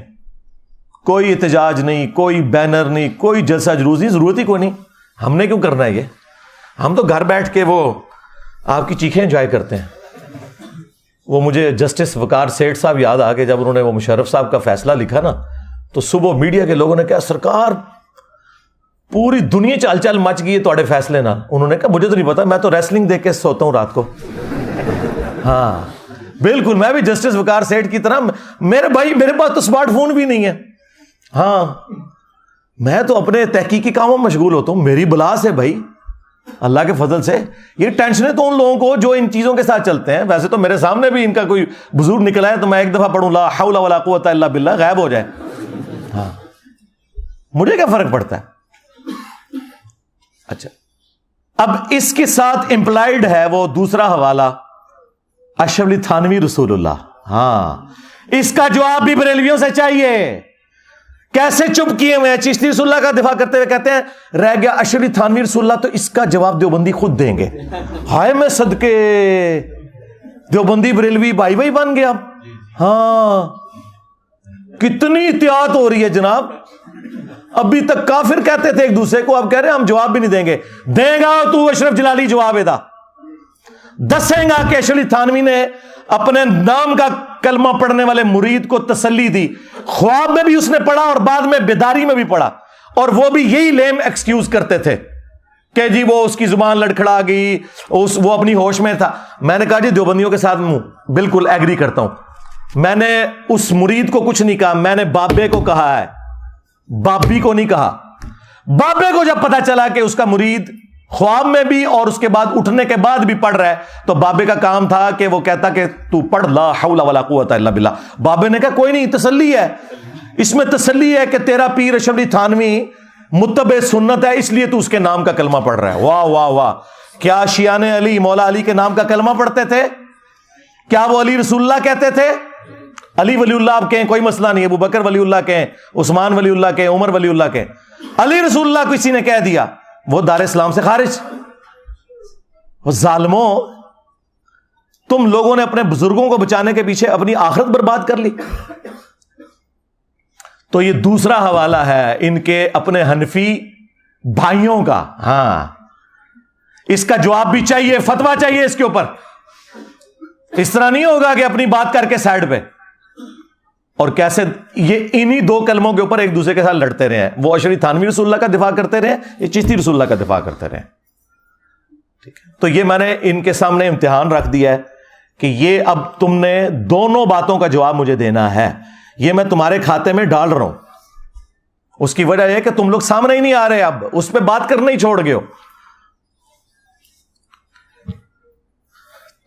کوئی احتجاج نہیں, کوئی بینر نہیں, کوئی جلسہ جلوس نہیں, ضرورت ہی کوئی نہیں. ہم نے کیوں کرنا ہے یہ؟ ہم تو گھر بیٹھ کے وہ آپ کی چیخیں انجوائے کرتے ہیں. وہ مجھے جسٹس وقار سیٹھ صاحب یاد آ کے جب انہوں نے وہ مشرف صاحب کا فیصلہ لکھا نا, تو صبح میڈیا کے لوگوں نے کہا سرکار پوری دنیا چال چال مچ گئی ہے تھوڑے فیصلے نہ. انہوں نے کہا مجھے تو نہیں پتا, میں تو ریسلنگ دیکھ کے سوتا ہوں رات کو. ہاں بالکل, میں بھی جسٹس وقار سیٹھ کی طرح, میرے بھائی میرے پاس تو اسمارٹ فون بھی نہیں ہے. ہاں میں تو اپنے تحقیقی کاموں میں مشغول ہوتا ہوں. میری بلا سے بھائی اللہ کے فضل سے یہ ٹینشنیں تو ان لوگوں کو جو ان چیزوں کے ساتھ چلتے ہیں. ویسے تو میرے سامنے بھی ان کا کوئی بزرگ نکلا ہے تو میں ایک دفعہ پڑھوں لا حول ولا قوت الا باللہ, غائب ہو جائے. ہاں مجھے کیا فرق پڑتا ہے. اچھا, اب اس کے ساتھ امپلائڈ ہے وہ دوسرا حوالہ اشرف علی تھانوی رسول اللہ. ہاں اس کا جواب بھی بریلویوں سے چاہیے. کیسے چپ کیے ہوئے ہیں. چشتی رسول اللہ کا دفاع کرتے ہوئے کہتے ہیں رہ گیا اشرفی تھانوی رسول اللہ, تو اس کا جواب دیوبندی خود دیں گے. ہائے میں صدقے دیوبندی بریلوی بھائی بھائی بن گیا. ہاں کتنی احتیاط ہو رہی ہے جناب. ابھی تک کافر کہتے تھے ایک دوسرے کو, اب کہہ رہے ہیں ہم جواب بھی نہیں دیں گے. دے گا تو اشرف جلالی جواب ادا دسیں گا کہ اشرف تھانوی نے اپنے نام کا کلمہ پڑھنے والے مرید کو تسلی دی. خواب میں بھی اس نے پڑھا اور بعد میں بیداری میں بھی پڑھا, اور وہ بھی یہی لیم ایکسکیوز کرتے تھے کہ جی وہ اس کی زبان لڑکھڑا گئی, وہ اپنی ہوش میں تھا. میں نے کہا جی دیوبندیوں کے ساتھ بالکل ایگری کرتا ہوں. میں نے اس مرید کو کچھ نہیں کہا, میں نے بابے کو کہا ہے, بابی کو نہیں کہا. بابے کو جب پتا چلا کہ اس کا مرید خواب میں بھی اور اس کے بعد اٹھنے کے بعد بھی پڑھ رہا ہے, تو بابے کا کام تھا کہ وہ کہتا کہ تو پڑھ لا حول ولا قوت الا باللہ. بابے نے کہا کوئی نہیں, تسلی ہے اس میں, تسلی ہے کہ تیرا پیر اشرف علی تھانوی متبع سنت ہے, اس لیے تو اس کے نام کا کلمہ پڑھ رہا ہے. واہ واہ واہ. کیا شیعان علی مولا علی کے نام کا کلمہ پڑھتے تھے؟ کیا وہ علی رسول اللہ کہتے تھے؟ علی ولی اللہ آپ کہیں کوئی مسئلہ نہیں, ابو بکر ولی اللہ کہیں, عثمان ولی اللہ کہیں, عمر ولی اللہ کہیں. علی رسول اللہ کو کسی نے کہہ دیا وہ دار اسلام سے خارج. وہ ظالموں, تم لوگوں نے اپنے بزرگوں کو بچانے کے پیچھے اپنی آخرت برباد کر لی. تو یہ دوسرا حوالہ ہے ان کے اپنے حنفی بھائیوں کا. ہاں اس کا جواب بھی چاہیے, فتویٰ چاہیے اس کے اوپر. اس طرح نہیں ہوگا کہ اپنی بات کر کے سائڈ پہ. اور کیسے یہ انہی دو کلموں کے اوپر ایک دوسرے کے ساتھ لڑتے رہے ہیں. وہ اشرف تھانوی رسول اللہ کا دفاع کرتے رہے, یہ چشتی رسول اللہ کا دفاع کرتے رہے. ٹھیک ہے, تو یہ میں نے ان کے سامنے امتحان رکھ دیا ہے کہ یہ اب تم نے دونوں باتوں کا جواب مجھے دینا ہے. یہ میں تمہارے کھاتے میں ڈال رہا ہوں. اس کی وجہ یہ ہے کہ تم لوگ سامنے ہی نہیں آ رہے, اب اس پہ بات کرنا ہی چھوڑ گئے ہو.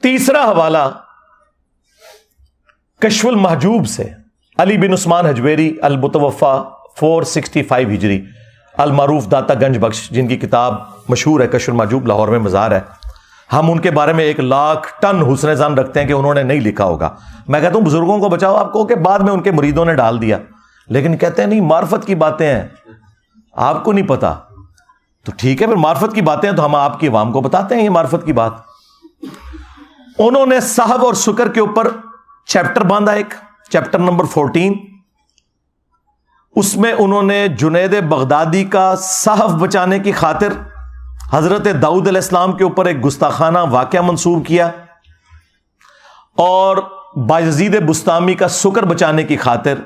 تیسرا حوالہ کشف المحجوب سے, علی بن عثمان حجویری المتوفا 465 ہجری, المعروف داتا گنج بخش, جن کی کتاب مشہور ہے کشف المحجوب, لاہور میں مزار ہے. ہم ان کے بارے میں 1,00,000 ٹن حسن ظن رکھتے ہیں کہ انہوں نے نہیں لکھا ہوگا. میں کہتا ہوں بزرگوں کو بچاؤ, آپ کو کہ بعد میں ان کے مریدوں نے ڈال دیا, لیکن کہتے ہیں نہیں معرفت کی باتیں ہیں, آپ کو نہیں پتا. تو ٹھیک ہے, پھر معرفت کی باتیں ہیں تو ہم آپ کی عوام کو بتاتے ہیں یہ معرفت کی بات. انہوں نے صحف اور شکر کے اوپر چیپٹر باندھا, ایک چیپٹر نمبر 14. اس میں انہوں نے جنید بغدادی کا صحف بچانے کی خاطر حضرت داؤد علیہ السلام کے اوپر ایک گستاخانہ واقعہ منسوب کیا, اور بایزید بستامی کا شکر بچانے کی خاطر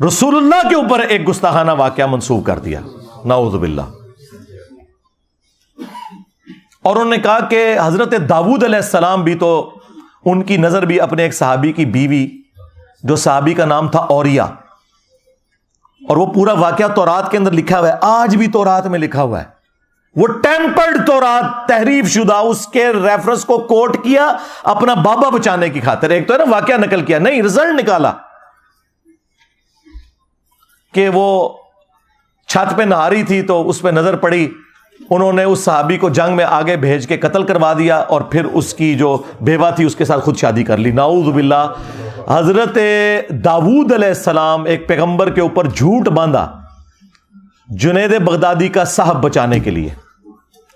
رسول اللہ کے اوپر ایک گستاخانہ واقعہ منسوب کر دیا. نعوذ باللہ. اور انہوں نے کہا کہ حضرت داؤد علیہ السلام بھی تو, ان کی نظر بھی اپنے ایک صحابی کی بیوی, جو صحابی کا نام تھا اوریا, اور وہ پورا واقعہ تورات کے اندر لکھا ہوا ہے, آج بھی تورات میں لکھا ہوا ہے. وہ ٹیمپرڈ تورات, تحریف شدہ, اس کے ریفرنس کو کوٹ کیا اپنا بابا بچانے کی خاطر. ایک تو ہے نا واقعہ نقل کیا, نہیں رزلٹ نکالا کہ وہ چھت پہ نہا رہی تھی تو اس پہ نظر پڑی, انہوں نے اس صحابی کو جنگ میں آگے بھیج کے قتل کروا دیا, اور پھر اس کی جو بیوہ تھی اس کے ساتھ خود شادی کر لی. نعوذ باللہ. حضرت داؤد علیہ السلام ایک پیغمبر کے اوپر جھوٹ باندھا جنید بغدادی کا صحف بچانے کے لیے,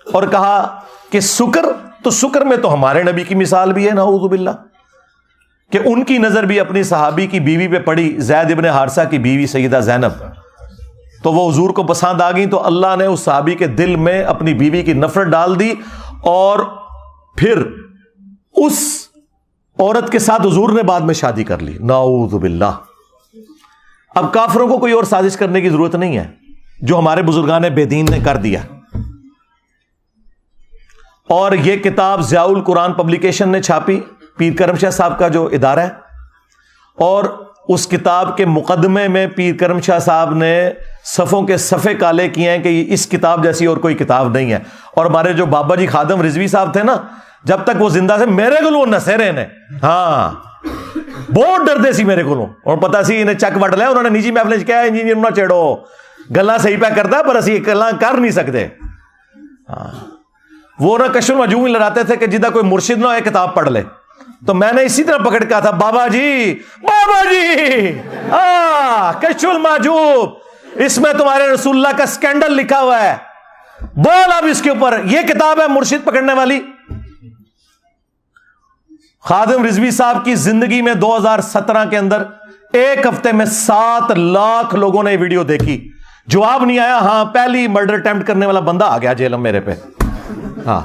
اور کہا کہ شکر, تو شکر میں تو ہمارے نبی کی مثال بھی ہے. نعوذ باللہ. کہ ان کی نظر بھی اپنی صحابی کی بیوی پہ پڑی, زید ابن حارثہ کی بیوی سیدہ زینب, تو وہ حضور کو پسند آ گئی, تو اللہ نے اس صحابی کے دل میں اپنی بیوی کی نفرت ڈال دی, اور پھر اس عورت کے ساتھ حضور نے بعد میں شادی کر لی. نعوذ باللہ. اب کافروں کو کوئی اور سازش کرنے کی ضرورت نہیں ہے, جو ہمارے بزرگان بے دین نے کر دیا. اور یہ کتاب ضیاء القرآن پبلیکیشن نے چھاپی, پیر کرم شاہ صاحب کا جو ادارہ ہے, اور اس کتاب کے مقدمے میں پیر کرم شاہ صاحب نے صفوں کے صفحے کالے کیے ہیں کہ اس کتاب جیسی اور کوئی کتاب نہیں ہے. اور ہمارے جو بابا جی خادم رضوی صاحب تھے نا, جب تک وہ زندہ تھے میرے کو نسیرے نے, ہاں بہت ڈردے سی میرے کو, اور پتا سی انہیں چک وٹ لیا, انہوں نے نجی محفل کیا انجینئر نہ چیڑو, گلا صحیح پہ کرتا پر اسی گلا کر نہیں سکتے. ہاں وہ نہ کشف المحجوب لڑاتے تھے کہ جدہ کوئی مرشد نہ ہو کتاب پڑھ لے, تو میں نے اسی طرح پکڑ کہا تھا بابا جی کشف المحجوب، اس میں تمہارے رسول اللہ کا سکینڈل لکھا ہوا ہے، بول اب اس کے اوپر، یہ کتاب ہے مرشد پکڑنے والی۔ خادم رضوی صاحب کی زندگی میں 2017 کے اندر ایک ہفتے میں 7 لاکھ لوگوں نے ویڈیو دیکھی، جواب نہیں آیا۔ ہاں، پہلی مرڈر اٹیمپٹ کرنے والا بندہ آ گیا جیل میں میرے پہ، ہاں،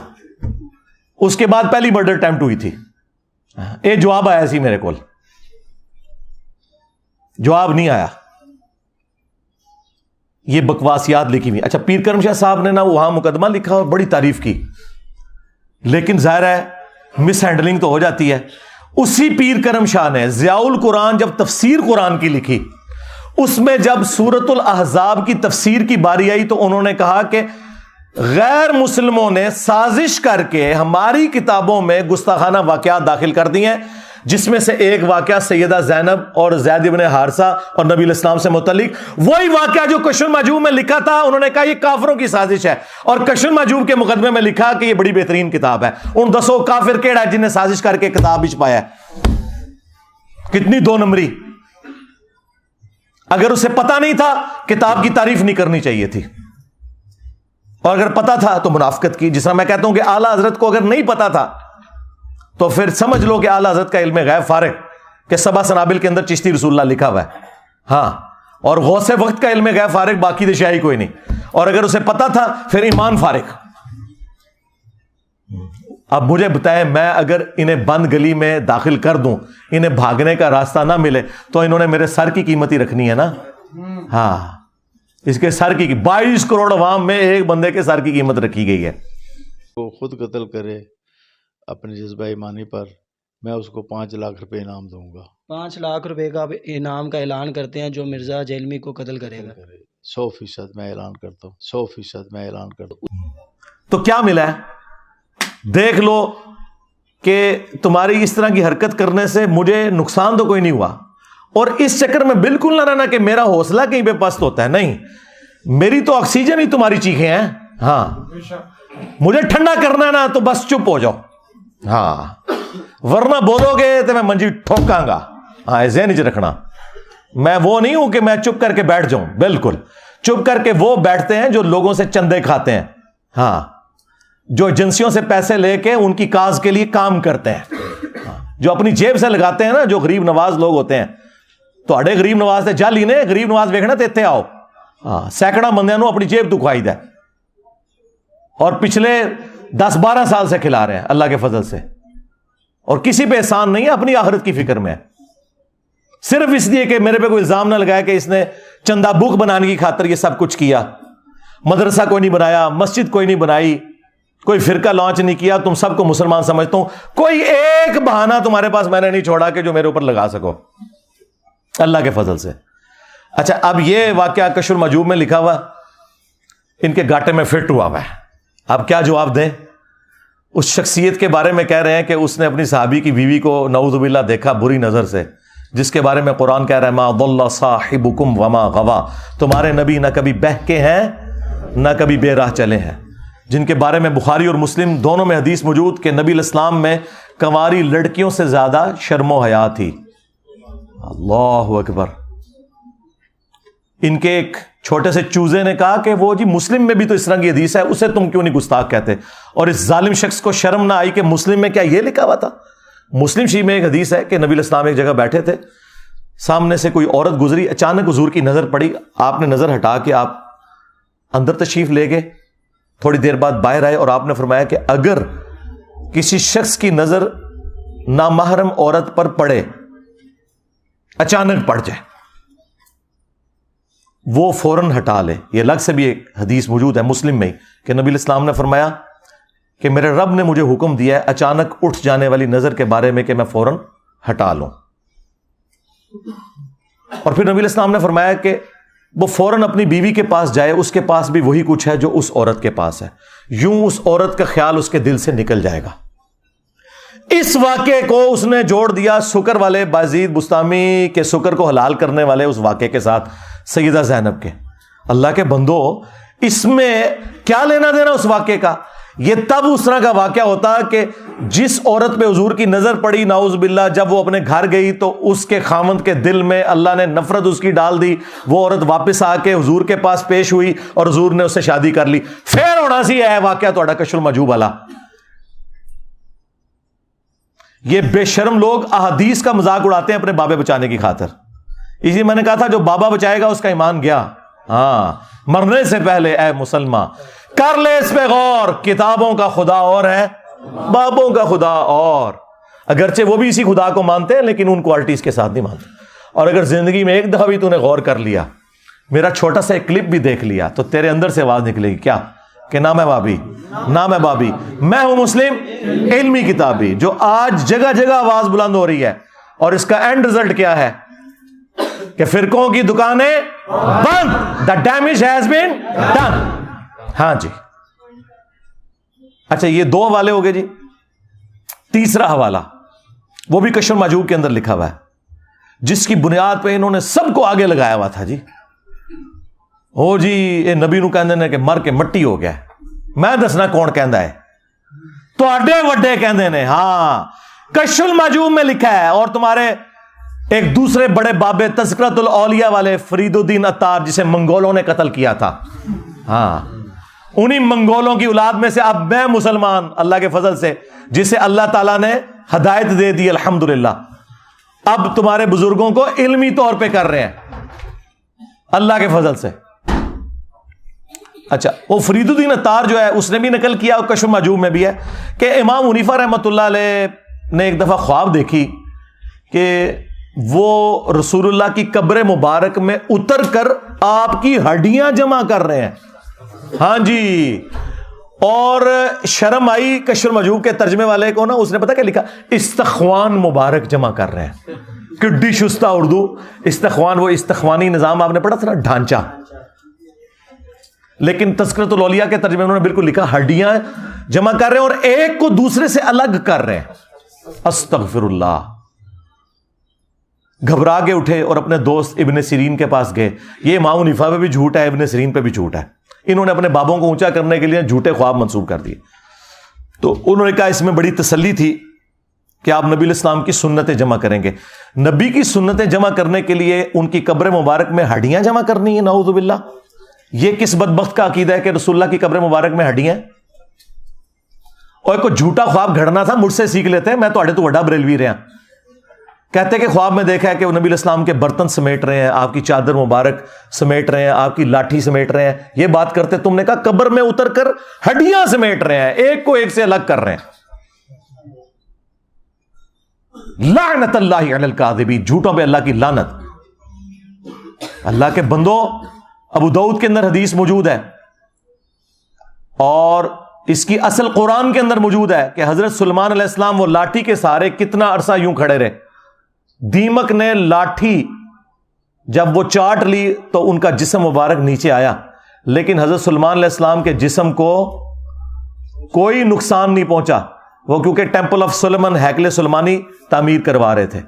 اس کے بعد پہلی مرڈر اٹیمپٹ ہوئی تھی، ایک جواب آیا سی میرے کول، جواب نہیں آیا۔ یہ بکواسیات لکھی ہوئی۔ اچھا، پیر کرم شاہ صاحب نے نا وہاں مقدمہ لکھا اور بڑی تعریف کی، لیکن ظاہر ہے مس ہینڈلنگ تو ہو جاتی ہے۔ اسی پیر کرم شاہ نے ضیاء القرآن جب تفسیر قرآن کی لکھی، اس میں جب سورۃ الاحزاب کی تفسیر کی باری آئی تو انہوں نے کہا کہ غیر مسلموں نے سازش کر کے ہماری کتابوں میں گستاخانہ واقعات داخل کر دی ہیں، جس میں سے ایک واقعہ سیدہ زینب اور زید بن حارثہ اور نبی علیہ السلام سے متعلق، وہی واقعہ جو کشف المحجوب میں لکھا تھا انہوں نے کہا یہ کافروں کی سازش ہے، اور کشف المحجوب کے مقدمے میں لکھا کہ یہ بڑی بہترین کتاب ہے۔ ان 10 کافر کیڑا ہے جن نے سازش کر کے کتاب بھی چھپایا ہے؟ کتنی 2 نمبری۔ اگر اسے پتا نہیں تھا کتاب کی تعریف نہیں کرنی چاہیے تھی، اور اگر پتا تھا تو منافقت کی۔ جس طرح میں کہتا ہوں کہ اعلیٰ حضرت کو اگر نہیں پتا تھا تو پھر سمجھ لو کہ اعلیٰ حضرت کا علم غیب فارغ، کہ 7 سنابل کے اندر چشتی رسول اللہ لکھا ہوا ہے، ہاں، اور غوث وقت کا علم غیب فارغ، باقی دشائی کوئی نہیں۔ اور اگر اسے پتا تھا پھر ایمان فارغ۔ اب مجھے بتائیں، میں اگر انہیں بند گلی میں داخل کر دوں، انہیں بھاگنے کا راستہ نہ ملے، تو انہوں نے میرے سر کی قیمت ہی رکھنی ہے نا، ہاں، اس کے سر کی 22 کروڑ عوام میں ایک بندے کے سر کی قیمت رکھی گئی ہے۔ وہ خود قتل کرے اپنے جذبہ ایمانی پر، میں اس کو 5 لاکھ روپے انعام دوں گا۔ 5 لاکھ روپے کا انعام کا اعلان کرتے ہیں جو مرزا جیلمی کو قتل کرے گا۔ 100% میں اعلان کرتا ہوں، 100% میں اعلان کرتا ہوں۔ تو کیا ملا ہے؟ دیکھ لو کہ تمہاری اس طرح کی حرکت کرنے سے مجھے نقصان تو کوئی نہیں ہوا، اور اس چکر میں بالکل نہ رہنا کہ میرا حوصلہ کہیں پہ پست ہوتا ہے، نہیں، میری تو آکسیجن ہی تمہاری چیخیں ہیں، ہاں، مجھے ٹھنڈا کرنا ہے نا تو بس چپ ہو جاؤ، ہاں، ورنہ بولو گے تو میں منجی ٹھوکاں گا، ہاں، ذہن چ رکھنا، میں وہ نہیں ہوں کہ میں چپ کر کے بیٹھ جاؤں، بالکل چپ کر کے وہ بیٹھتے ہیں جو لوگوں سے چندے کھاتے ہیں، ہاں، جو ایجنسیوں سے پیسے لے کے ان کی کاز کے لیے کام کرتے ہیں، جو اپنی جیب سے لگاتے ہیں نا، جو غریب نواز لوگ ہوتے ہیں۔ تو اڑے غریب نواز تے جالی نے غریب نواز ویکھنا تے اتنے آؤ، ہاں، سینکڑا بندیاں نو اپنی جیب تو کھوائی دے، اور پچھلے 10-12 سال سے کھلا رہے ہیں اللہ کے فضل سے، اور کسی پہ احسان نہیں ہے، اپنی آخرت کی فکر میں ہے، صرف اس لیے کہ میرے پہ کوئی الزام نہ لگایا کہ اس نے چندہ بک بنانے کی خاطر یہ سب کچھ کیا۔ مدرسہ کوئی نہیں بنایا، مسجد کوئی نہیں بنائی، کوئی فرقہ لانچ نہیں کیا، تم سب کو مسلمان سمجھتا ہوں، کوئی ایک بہانہ تمہارے پاس میں نے نہیں چھوڑا کہ جو میرے اوپر لگا سکو اللہ کے فضل سے۔ اچھا، اب یہ واقعہ کشف المحجوب میں لکھا ہوا ان کے گاٹے میں فٹ ہوا ہے، اب کیا جواب دیں؟ اس شخصیت کے بارے میں کہہ رہے ہیں کہ اس نے اپنی صحابی کی بیوی کو نعوذ باللہ دیکھا بری نظر سے، جس کے بارے میں قرآن کہہ رہا ہے ما ضل صاحبکم وما غوا، تمہارے نبی نہ کبھی بہکے ہیں نہ کبھی بے راہ چلے ہیں، جن کے بارے میں بخاری اور مسلم دونوں میں حدیث موجود کہ نبی علیہ السلام میں کنواری لڑکیوں سے زیادہ شرم و حیا تھی۔ اللہ اکبر۔ ان کے ایک چھوٹے سے چوزے نے کہا کہ وہ جی مسلم میں بھی تو اس طرح کی حدیث ہے، اسے تم کیوں نہیں گستاخ کہتے؟ اور اس ظالم شخص کو شرم نہ آئی کہ مسلم میں کیا یہ لکھا ہوا تھا؟ مسلم شریف میں ایک حدیث ہے کہ نبی علیہ السلام ایک جگہ بیٹھے تھے، سامنے سے کوئی عورت گزری، اچانک حضور کی نظر پڑی، آپ نے نظر ہٹا کے آپ اندر تشریف لے گئے، تھوڑی دیر بعد باہر آئے اور آپ نے فرمایا کہ اگر کسی شخص کی نظر نامحرم عورت پر پڑے، اچانک پڑ جائے، وہ فوراً ہٹا لے۔ یہ الگ سے بھی ایک حدیث موجود ہے مسلم میں کہ نبی علیہ السلام نے فرمایا کہ میرے رب نے مجھے حکم دیا ہے اچانک اٹھ جانے والی نظر کے بارے میں کہ میں فوراً ہٹا لوں، اور پھر نبی علیہ السلام نے فرمایا کہ وہ فوراً اپنی بیوی کے پاس جائے، اس کے پاس بھی وہی کچھ ہے جو اس عورت کے پاس ہے، یوں اس عورت کا خیال اس کے دل سے نکل جائے گا۔ اس واقعے کو اس نے جوڑ دیا سکر والے بازید بستامی کے سکر کو حلال کرنے والے اس واقعے کے ساتھ، سیدہ زینب کے۔ اللہ کے بندو، اس میں کیا لینا دینا اس واقعے کا؟ یہ تب اس طرح کا واقعہ ہوتا کہ جس عورت پہ حضور کی نظر پڑی نعوذ باللہ، جب وہ اپنے گھر گئی تو اس کے خاوند کے دل میں اللہ نے نفرت اس کی ڈال دی، وہ عورت واپس آ کے حضور کے پاس پیش ہوئی اور حضور نے اس سے شادی کر لی. پھر ہونا سی ہے واقعہ تھوڑا کشف المحجوب والا. یہ بے شرم لوگ احادیث کا مذاق اڑاتے ہیں اپنے بابے بچانے کی خاطر. اسی میں نے کہا تھا جو بابا بچائے گا اس کا ایمان گیا. ہاں، مرنے سے پہلے اے مسلمان کر لے اس پہ غور، کتابوں کا خدا اور ہے، بابوں کا خدا اور. اگرچہ وہ بھی اسی خدا کو مانتے ہیں لیکن ان کوالٹیز کے ساتھ نہیں مانتے. اور اگر زندگی میں ایک دفعہ بھی تو نے غور کر لیا، میرا چھوٹا سا ایک کلپ بھی دیکھ لیا، تو تیرے اندر سے آواز نکلے گی کیا کہ نام ہے بابی، نام ہے بابی، میں ہوں مسلم علمی کتابی، جو آج جگہ جگہ آواز بلند ہو رہی ہے. اور اس کا اینڈ رزلٹ کیا ہے کہ فرقوں کی دکانیں بند. The damage has been done. ہاں جی، اچھا یہ 2 حوالے ہو گئے جی. تیسرا حوالہ وہ بھی کشف المحجوب کے اندر لکھا ہوا ہے، جس کی بنیاد پہ انہوں نے سب کو آگے لگایا ہوا تھا جی. او جی یہ نبی نو کہندے نے کہ مر کے مٹی ہو گیا. میں دسنا کون کہندا ہے؟ تواڈے وڈے کہندے نے. ہاں، کشف المحجوب میں لکھا ہے. اور تمہارے ایک دوسرے بڑے بابے تذکرۃ الاولیاء والے فرید الدین عطار، جسے منگولوں نے قتل کیا تھا، ہاں انہی منگولوں کی اولاد میں سے اب میں مسلمان اللہ کے فضل سے، جسے اللہ تعالیٰ نے ہدایت دے دی الحمدللہ، اب تمہارے بزرگوں کو علمی طور پہ کر رہے ہیں اللہ کے فضل سے. اچھا وہ فرید الدین عطار جو ہے اس نے بھی نقل کیا، اور کشف المحجوب میں بھی ہے کہ امام حنیفہ رحمۃ اللہ علیہ نے ایک دفعہ خواب دیکھی کہ وہ رسول اللہ کی قبر مبارک میں اتر کر آپ کی ہڈیاں جمع کر رہے ہیں. ہاں جی، اور شرم آئی کشف المحجوب کے ترجمے والے کو نا، اس نے پتا کیا لکھا؟ استخوان مبارک جمع کر رہے ہیں. کڈی شستہ اردو. استخوان وہ استخوانی نظام آپ نے پڑھا تھا نا، ڈھانچہ. لیکن تذکرۃ الاولیاء کے ترجمے انہوں نے بالکل لکھا ہڈیاں جمع کر رہے ہیں اور ایک کو دوسرے سے الگ کر رہے ہیں. استغفر اللہ. گھبرا کے اٹھے اور اپنے دوست ابن سیرین کے پاس گئے. یہ امام حنیفہ پہ بھی جھوٹ ہے، ابن سیرین پہ بھی جھوٹ ہے. انہوں نے اپنے بابوں کو اونچا کرنے کے لیے جھوٹے خواب منسوب کر دیے. تو انہوں نے کہا اس میں بڑی تسلی تھی کہ آپ نبی الاسلام کی سنتیں جمع کریں گے. نبی کی سنتیں جمع کرنے کے لیے ان کی قبر مبارک میں ہڈیاں جمع کرنی ہے؟ نعوذ باللہ. یہ کس بدبخت کا عقیدہ ہے کہ رسول اللہ کی قبر مبارک میں ہڈیاں؟ اور کوئی جھوٹا خواب گھڑنا تھا مجھ سے سیکھ لیتے ہیں، میں تو وڈا بریلوی رہا. کہتے کہ خواب میں دیکھا ہے کہ وہ نبی الاسلام کے برتن سمیٹ رہے ہیں، آپ کی چادر مبارک سمیٹ رہے ہیں، آپ کی لاٹھی سمیٹ رہے ہیں. یہ بات کرتے تم نے کہا قبر میں اتر کر ہڈیاں سمیٹ رہے ہیں، ایک کو ایک سے الگ کر رہے ہیں. لعنت اللہ علی الکاذبین، جھوٹوں پہ اللہ کی لعنت. اللہ کے بندو، ابو داؤد کے اندر حدیث موجود ہے اور اس کی اصل قرآن کے اندر موجود ہے کہ حضرت سلیمان علیہ السلام وہ لاٹھی کے سہارے کتنا عرصہ یوں کھڑے رہے. دیمک نے لاٹھی جب وہ چاٹ لی تو ان کا جسم مبارک نیچے آیا، لیکن حضرت سلیمان علیہ السلام کے جسم کو کوئی نقصان نہیں پہنچا. وہ کیونکہ ٹیمپل آف سلیمان، ہیکل سلیمانی تعمیر کروا رہے تھے.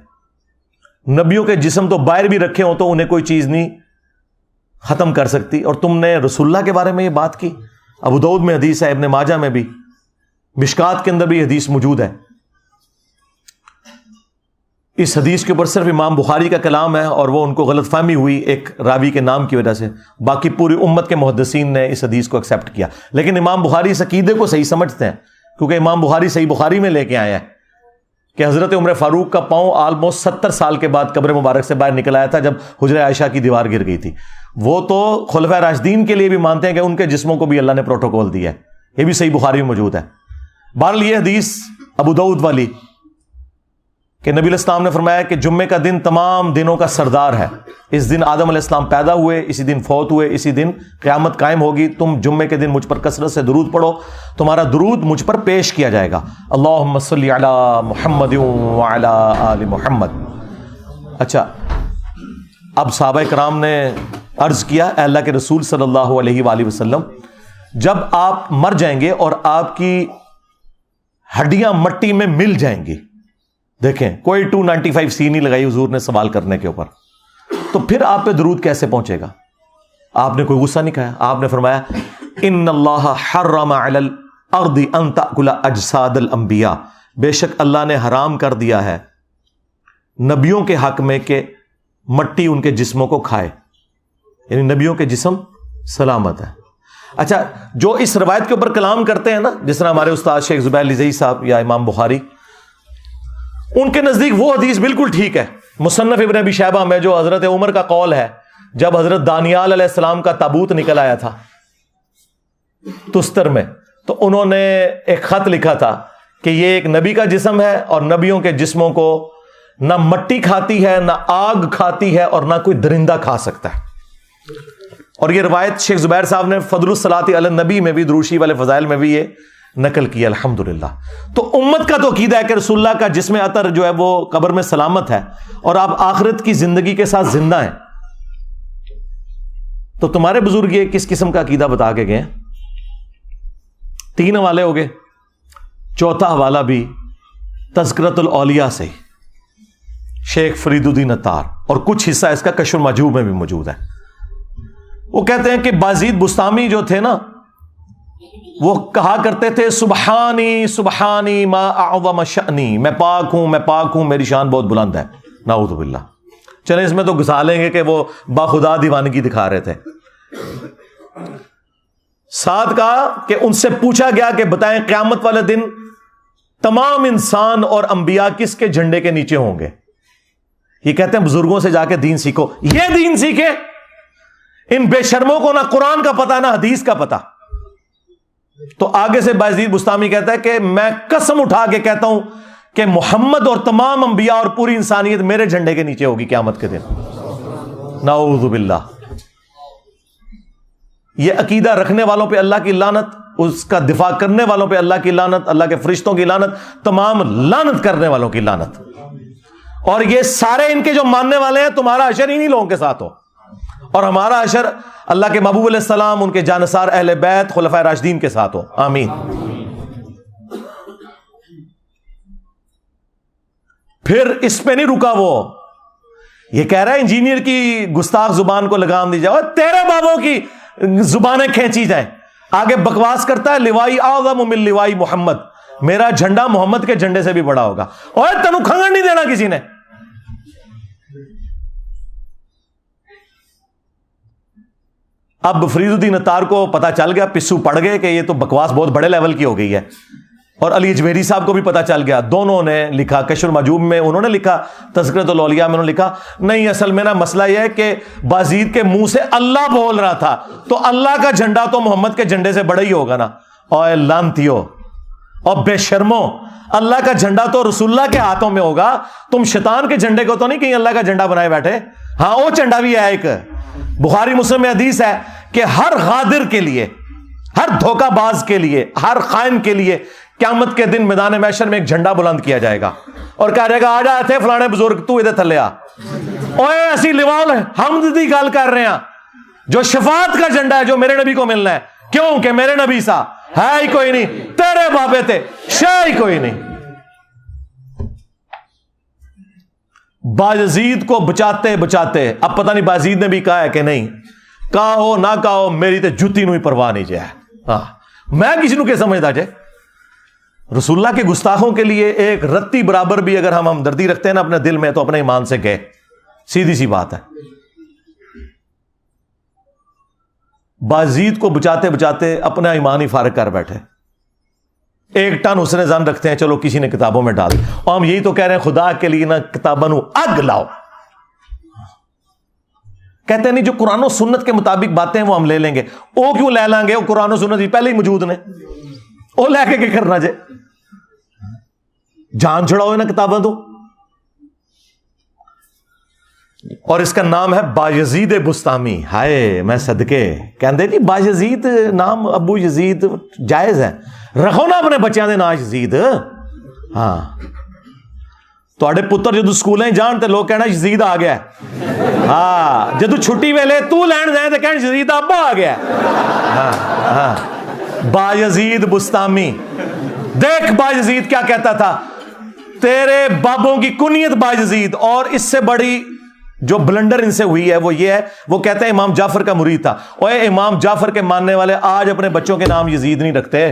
نبیوں کے جسم تو باہر بھی رکھے ہوں تو انہیں کوئی چیز نہیں ختم کر سکتی، اور تم نے رسول اللہ کے بارے میں یہ بات کی. ابو داؤد میں حدیث ہے، ابن ماجہ میں بھی، مشکات کے اندر بھی حدیث موجود ہے. اس حدیث کے اوپر صرف امام بخاری کا کلام ہے اور وہ ان کو غلط فہمی ہوئی ایک راوی کے نام کی وجہ سے. باقی پوری امت کے محدثین نے اس حدیث کو ایکسیپٹ کیا، لیکن امام بخاری اس عقیدے کو صحیح سمجھتے ہیں کیونکہ امام بخاری صحیح بخاری میں لے کے آیا ہے کہ حضرت عمر فاروق کا پاؤں آلموسٹ 70 سال کے بعد قبر مبارک سے باہر نکل آیا تھا جب حجرہ عائشہ کی دیوار گر گئی تھی. وہ تو خلفائے راشدین کے لیے بھی مانتے ہیں کہ ان کے جسموں کو بھی اللہ نے پروٹوکول دیا ہے. یہ بھی صحیح بخاری میں موجود ہے. بہرحال یہ حدیث ابو داؤد والی کہ نبی علیہ السلام نے فرمایا کہ جمعے کا دن تمام دنوں کا سردار ہے. اس دن آدم علیہ السلام پیدا ہوئے، اسی دن فوت ہوئے، اسی دن قیامت قائم ہوگی. تم جمعے کے دن مجھ پر کثرت سے درود پڑھو، تمہارا درود مجھ پر پیش کیا جائے گا. اللہم صلی علی محمد وعلی آل محمد. اچھا، اب صحابہ کرام نے عرض کیا اے اللہ کے رسول صلی اللہ علیہ وآلہ وسلم، جب آپ مر جائیں گے اور آپ کی ہڈیاں مٹی میں مل جائیں گی، دیکھیں کوئی 295 سی نہیں لگائی حضور نے سوال کرنے کے اوپر، تو پھر آپ پہ درود کیسے پہنچے گا؟ آپ نے کوئی غصہ نہیں کھایا. آپ نے فرمایا ان اللہ حرم علی الارض ان تاکل اجساد الانبیاء، بے شک اللہ نے حرام کر دیا ہے نبیوں کے حق میں کہ مٹی ان کے جسموں کو کھائے، یعنی نبیوں کے جسم سلامت ہے۔ اچھا، جو اس روایت کے اوپر کلام کرتے ہیں نا، جس طرح ہمارے استاد شیخ زبیر لزئی صاحب یا امام بخاری، ان کے نزدیک وہ حدیث بالکل ٹھیک ہے۔ مصنف ابن ابی شیبہ میں جو حضرت عمر کا قول ہے، جب حضرت دانیال علیہ السلام کا تابوت نکل آیا تھا تستر میں، تو انہوں نے ایک خط لکھا تھا کہ یہ ایک نبی کا جسم ہے، اور نبیوں کے جسموں کو نہ مٹی کھاتی ہے، نہ آگ کھاتی ہے، اور نہ کوئی درندہ کھا سکتا ہے۔ اور یہ روایت شیخ زبیر صاحب نے فضل الصلاۃ علی النبی میں بھی، دروشی والے فضائل میں بھی یہ نقل کیا الحمدللہ۔ تو امت کا تو عقیدہ ہے کہ رسول اللہ کا جسم اطہر جو ہے وہ قبر میں سلامت ہے، اور آپ آخرت کی زندگی کے ساتھ زندہ ہیں۔ تو تمہارے بزرگ یہ کس قسم کا عقیدہ بتا کے گئے ہیں؟ 3 حوالے ہو گئے، چوتھا حوالہ بھی تذکرۃ الاولیاء سے شیخ فرید الدین عطار، اور کچھ حصہ اس کا کشف المحجوب میں بھی موجود ہے۔ وہ کہتے ہیں کہ بازید بستامی جو تھے نا، وہ کہا کرتے تھے سبحانی سبحانی ما اعظم شأنی، میں پاک ہوں، میری شان بہت بلند ہے، نعوذ باللہ۔ چلیں اس میں تو گھسا لیں گے کہ وہ باخدا دیوانگی دکھا رہے تھے۔ ساتھ کہا کہ ان سے پوچھا گیا کہ بتائیں قیامت والے دن تمام انسان اور انبیاء کس کے جھنڈے کے نیچے ہوں گے؟ یہ کہتے ہیں بزرگوں سے جا کے دین سیکھو۔ یہ دین سیکھے؟ ان بے شرموں کو نہ قرآن کا پتہ نہ حدیث کا پتہ۔ تو آگے سے بازید بستامی کہتا ہے کہ میں قسم اٹھا کے کہتا ہوں کہ محمد اور تمام انبیاء اور پوری انسانیت میرے جھنڈے کے نیچے ہوگی قیامت کے دن، نعوذ باللہ۔ یہ عقیدہ رکھنے والوں پہ اللہ کی لعنت، اس کا دفاع کرنے والوں پہ اللہ کی لعنت، اللہ کے فرشتوں کی لعنت، تمام لعنت کرنے والوں کی لعنت۔ اور یہ سارے ان کے جو ماننے والے ہیں، تمہارا حشر انہی لوگوں کے ساتھ ہو، اور ہمارا حشر اللہ کے محبوب علیہ السلام، ان کے جانثار اہل بیت خلفائے راشدین کے ساتھ ہو، آمین۔ پھر اس پہ نہیں رکا، وہ یہ کہہ رہا ہے انجینئر کی گستاخ زبان کو لگام دی جائے، اور تیرے بابوں کی زبانیں کھینچی جائیں۔ آگے بکواس کرتا ہے لوائی اعظم من لوائی محمد، میرا جھنڈا محمد کے جھنڈے سے بھی بڑا ہوگا۔ اور تینوں کھنگڑ نہیں دینا کسی نے۔ اب فرید الدین عطار کو پتا چل گیا، پسو پڑ گئے کہ یہ تو بکواس بہت بڑے لیول کی ہو گئی ہے، اور علی اجمیری صاحب کو بھی پتا چل گیا۔ دونوں نے لکھا، کشف المحجوب میں انہوں نے لکھا، تذکرۃ الاولیاء میں انہوں نے لکھا، نہیں اصل میں نا مسئلہ یہ ہے کہ بازید کے منہ سے اللہ بول رہا تھا، تو اللہ کا جھنڈا تو محمد کے جھنڈے سے بڑا ہی ہوگا نا۔ اوے لعنتیو اور بے شرمو، اللہ کا جھنڈا تو رسول اللہ کے ہاتھوں میں ہوگا، تم شیطان کے جھنڈے کو تو نہیں کہیں اللہ کا جھنڈا بنائے بیٹھے۔ ہاں وہ جھنڈا بھی ہے ایک، بخاری مسلم میں حدیث ہے کہ ہر غادر کے لیے، ہر دھوکہ باز کے لیے، ہر خائن کے لیے قیامت کے دن میدان محشر میں ایک جھنڈا بلند کیا جائے گا، اور کہا جائے گا آ جا تھے فلانے بزرگ، تو ادھر تھلے آ، اوے اسی لیوال حمد دی گل کر رہے ہیں، جو شفاعت کا جھنڈا ہے جو میرے نبی کو ملنا ہے، کیوں کہ میرے نبی سا ہے ہی کوئی نہیں، تیرے بابے تھے شے ہی کوئی نہیں۔ باجزید کو بچاتے بچاتے، اب پتہ نہیں باجزید نے بھی کہا ہے کہ نہیں، کہا ہو نہ کہا ہو، میری تے جتی نو ہی پرواہ نہیں جائے۔ ہاں میں کسی نو کہ سمجھتا جائے، رسول اللہ کے گستاخوں کے لیے ایک رتی برابر بھی اگر ہم ہمدردی رکھتے ہیں نا اپنے دل میں، تو اپنے ایمان سے گئے، سیدھی سی بات ہے۔ باجزید کو بچاتے بچاتے اپنا ایمان ہی فارغ کر بیٹھے، ایک ٹن حسن ظن رکھتے ہیں، چلو کسی نے کتابوں میں ڈال، اور ہم یہی تو کہہ رہے ہیں خدا کے لیے نا کتابوں نو اگ لاؤ۔ کہتے ہیں نہیں جو قرآن و سنت کے مطابق باتیں وہ ہم لے لیں گے، وہ کیوں لے لیں گے، وہ قرآن و سنت پہلے ہی موجود نے، وہ لے کے کیا کرنا جائے، جان چھڑاؤ نا کتابیں تو۔ اور اس کا نام ہے باجزید بستامی۔ ہائے میں صدقے کہندے جی باجزید نام ابو یزید جائز ہے، رکھو نا اپنے بچیاں دے نام یزید۔ ہاں تواڈے پتر جدو سکولیں جان تے لوگ کہنا یزید آ گیا ہے، ہاں جدو چھٹی ویلے تو لین جائیں تے کہنا یزید ابا آ گیا ہے۔ ہاں ہاں باجزید بستامی، دیکھ باجزید کیا کہتا تھا، تیرے بابوں کی کنیت باجزید، اور اس سے بڑی جو بلنڈر ان سے ہوئی ہے وہ یہ ہے، وہ کہتے ہیں امام جعفر کا مرید تھا، اوے امام جعفر کے ماننے والے آج اپنے بچوں کے نام یزید نہیں رکھتے،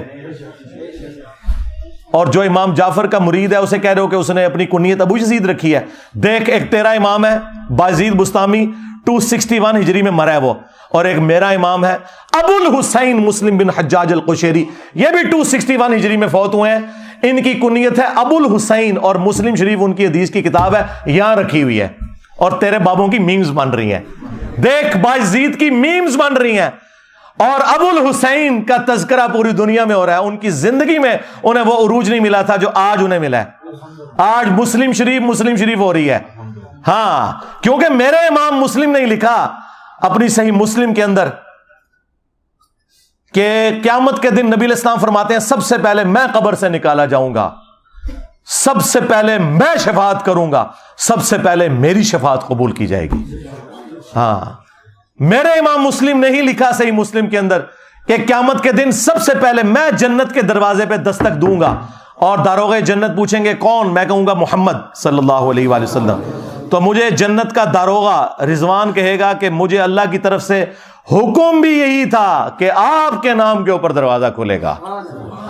اور جو امام جعفر کا مرید ہے اسے کہہ رہے ہو کہ اس نے اپنی کنیت ابو یزید رکھی ہے. دیکھ، ایک تیرا امام ہے بایزید بستامی 261 ہجری میں مرا ہے وہ، اور ایک میرا امام ہے ابو الحسین مسلم بن حجاج القشیری، یہ بھی 261 ہجری میں فوت ہوئے ہیں. ان کی کنیت ہے ابو الحسین، اور مسلم شریف ان کی حدیث کی کتاب ہے یہاں رکھی ہوئی ہے، اور تیرے بابوں کی میمز بن رہی ہیں. دیکھ، بایزید کی میمز بن رہی ہیں، اور ابو الحسین کا تذکرہ پوری دنیا میں ہو رہا ہے. ان کی زندگی میں انہیں وہ عروج نہیں ملا تھا جو آج انہیں ملا ہے. آج مسلم شریف ہو رہی ہے. ہاں، کیونکہ میرے امام مسلم نے لکھا اپنی صحیح مسلم کے اندر کہ قیامت کے دن نبی علیہ السلام فرماتے ہیں سب سے پہلے میں قبر سے نکالا جاؤں گا، سب سے پہلے میں شفاعت کروں گا، سب سے پہلے میری شفاعت قبول کی جائے گی. ہاں، میرے امام مسلم نے ہی لکھا صحیح مسلم کے اندر کہ قیامت کے دن سب سے پہلے میں جنت کے دروازے پہ دستک دوں گا، اور داروغے جنت پوچھیں گے کون؟ میں کہوں گا محمد صلی اللہ علیہ وآلہ وسلم. تو مجھے جنت کا داروغہ رضوان کہے گا کہ مجھے اللہ کی طرف سے حکم بھی یہی تھا کہ آپ کے نام کے اوپر دروازہ کھلے گا.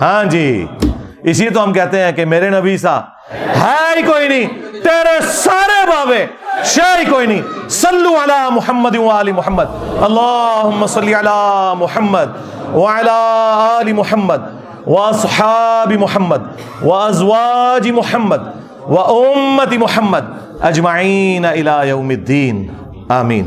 ہاں جی، اسی تو ہم کہتے ہیں کہ میرے نبی سا ہے ہی کوئی نہیں، تیرے سارے بابے شے ہی کوئی نہیں. صلو علی محمد وآل محمد، اللہم صلی علی محمد وعلی آل محمد واصحاب محمد وازواج محمد وامت محمد اجمعین الی یوم الدین. آمین.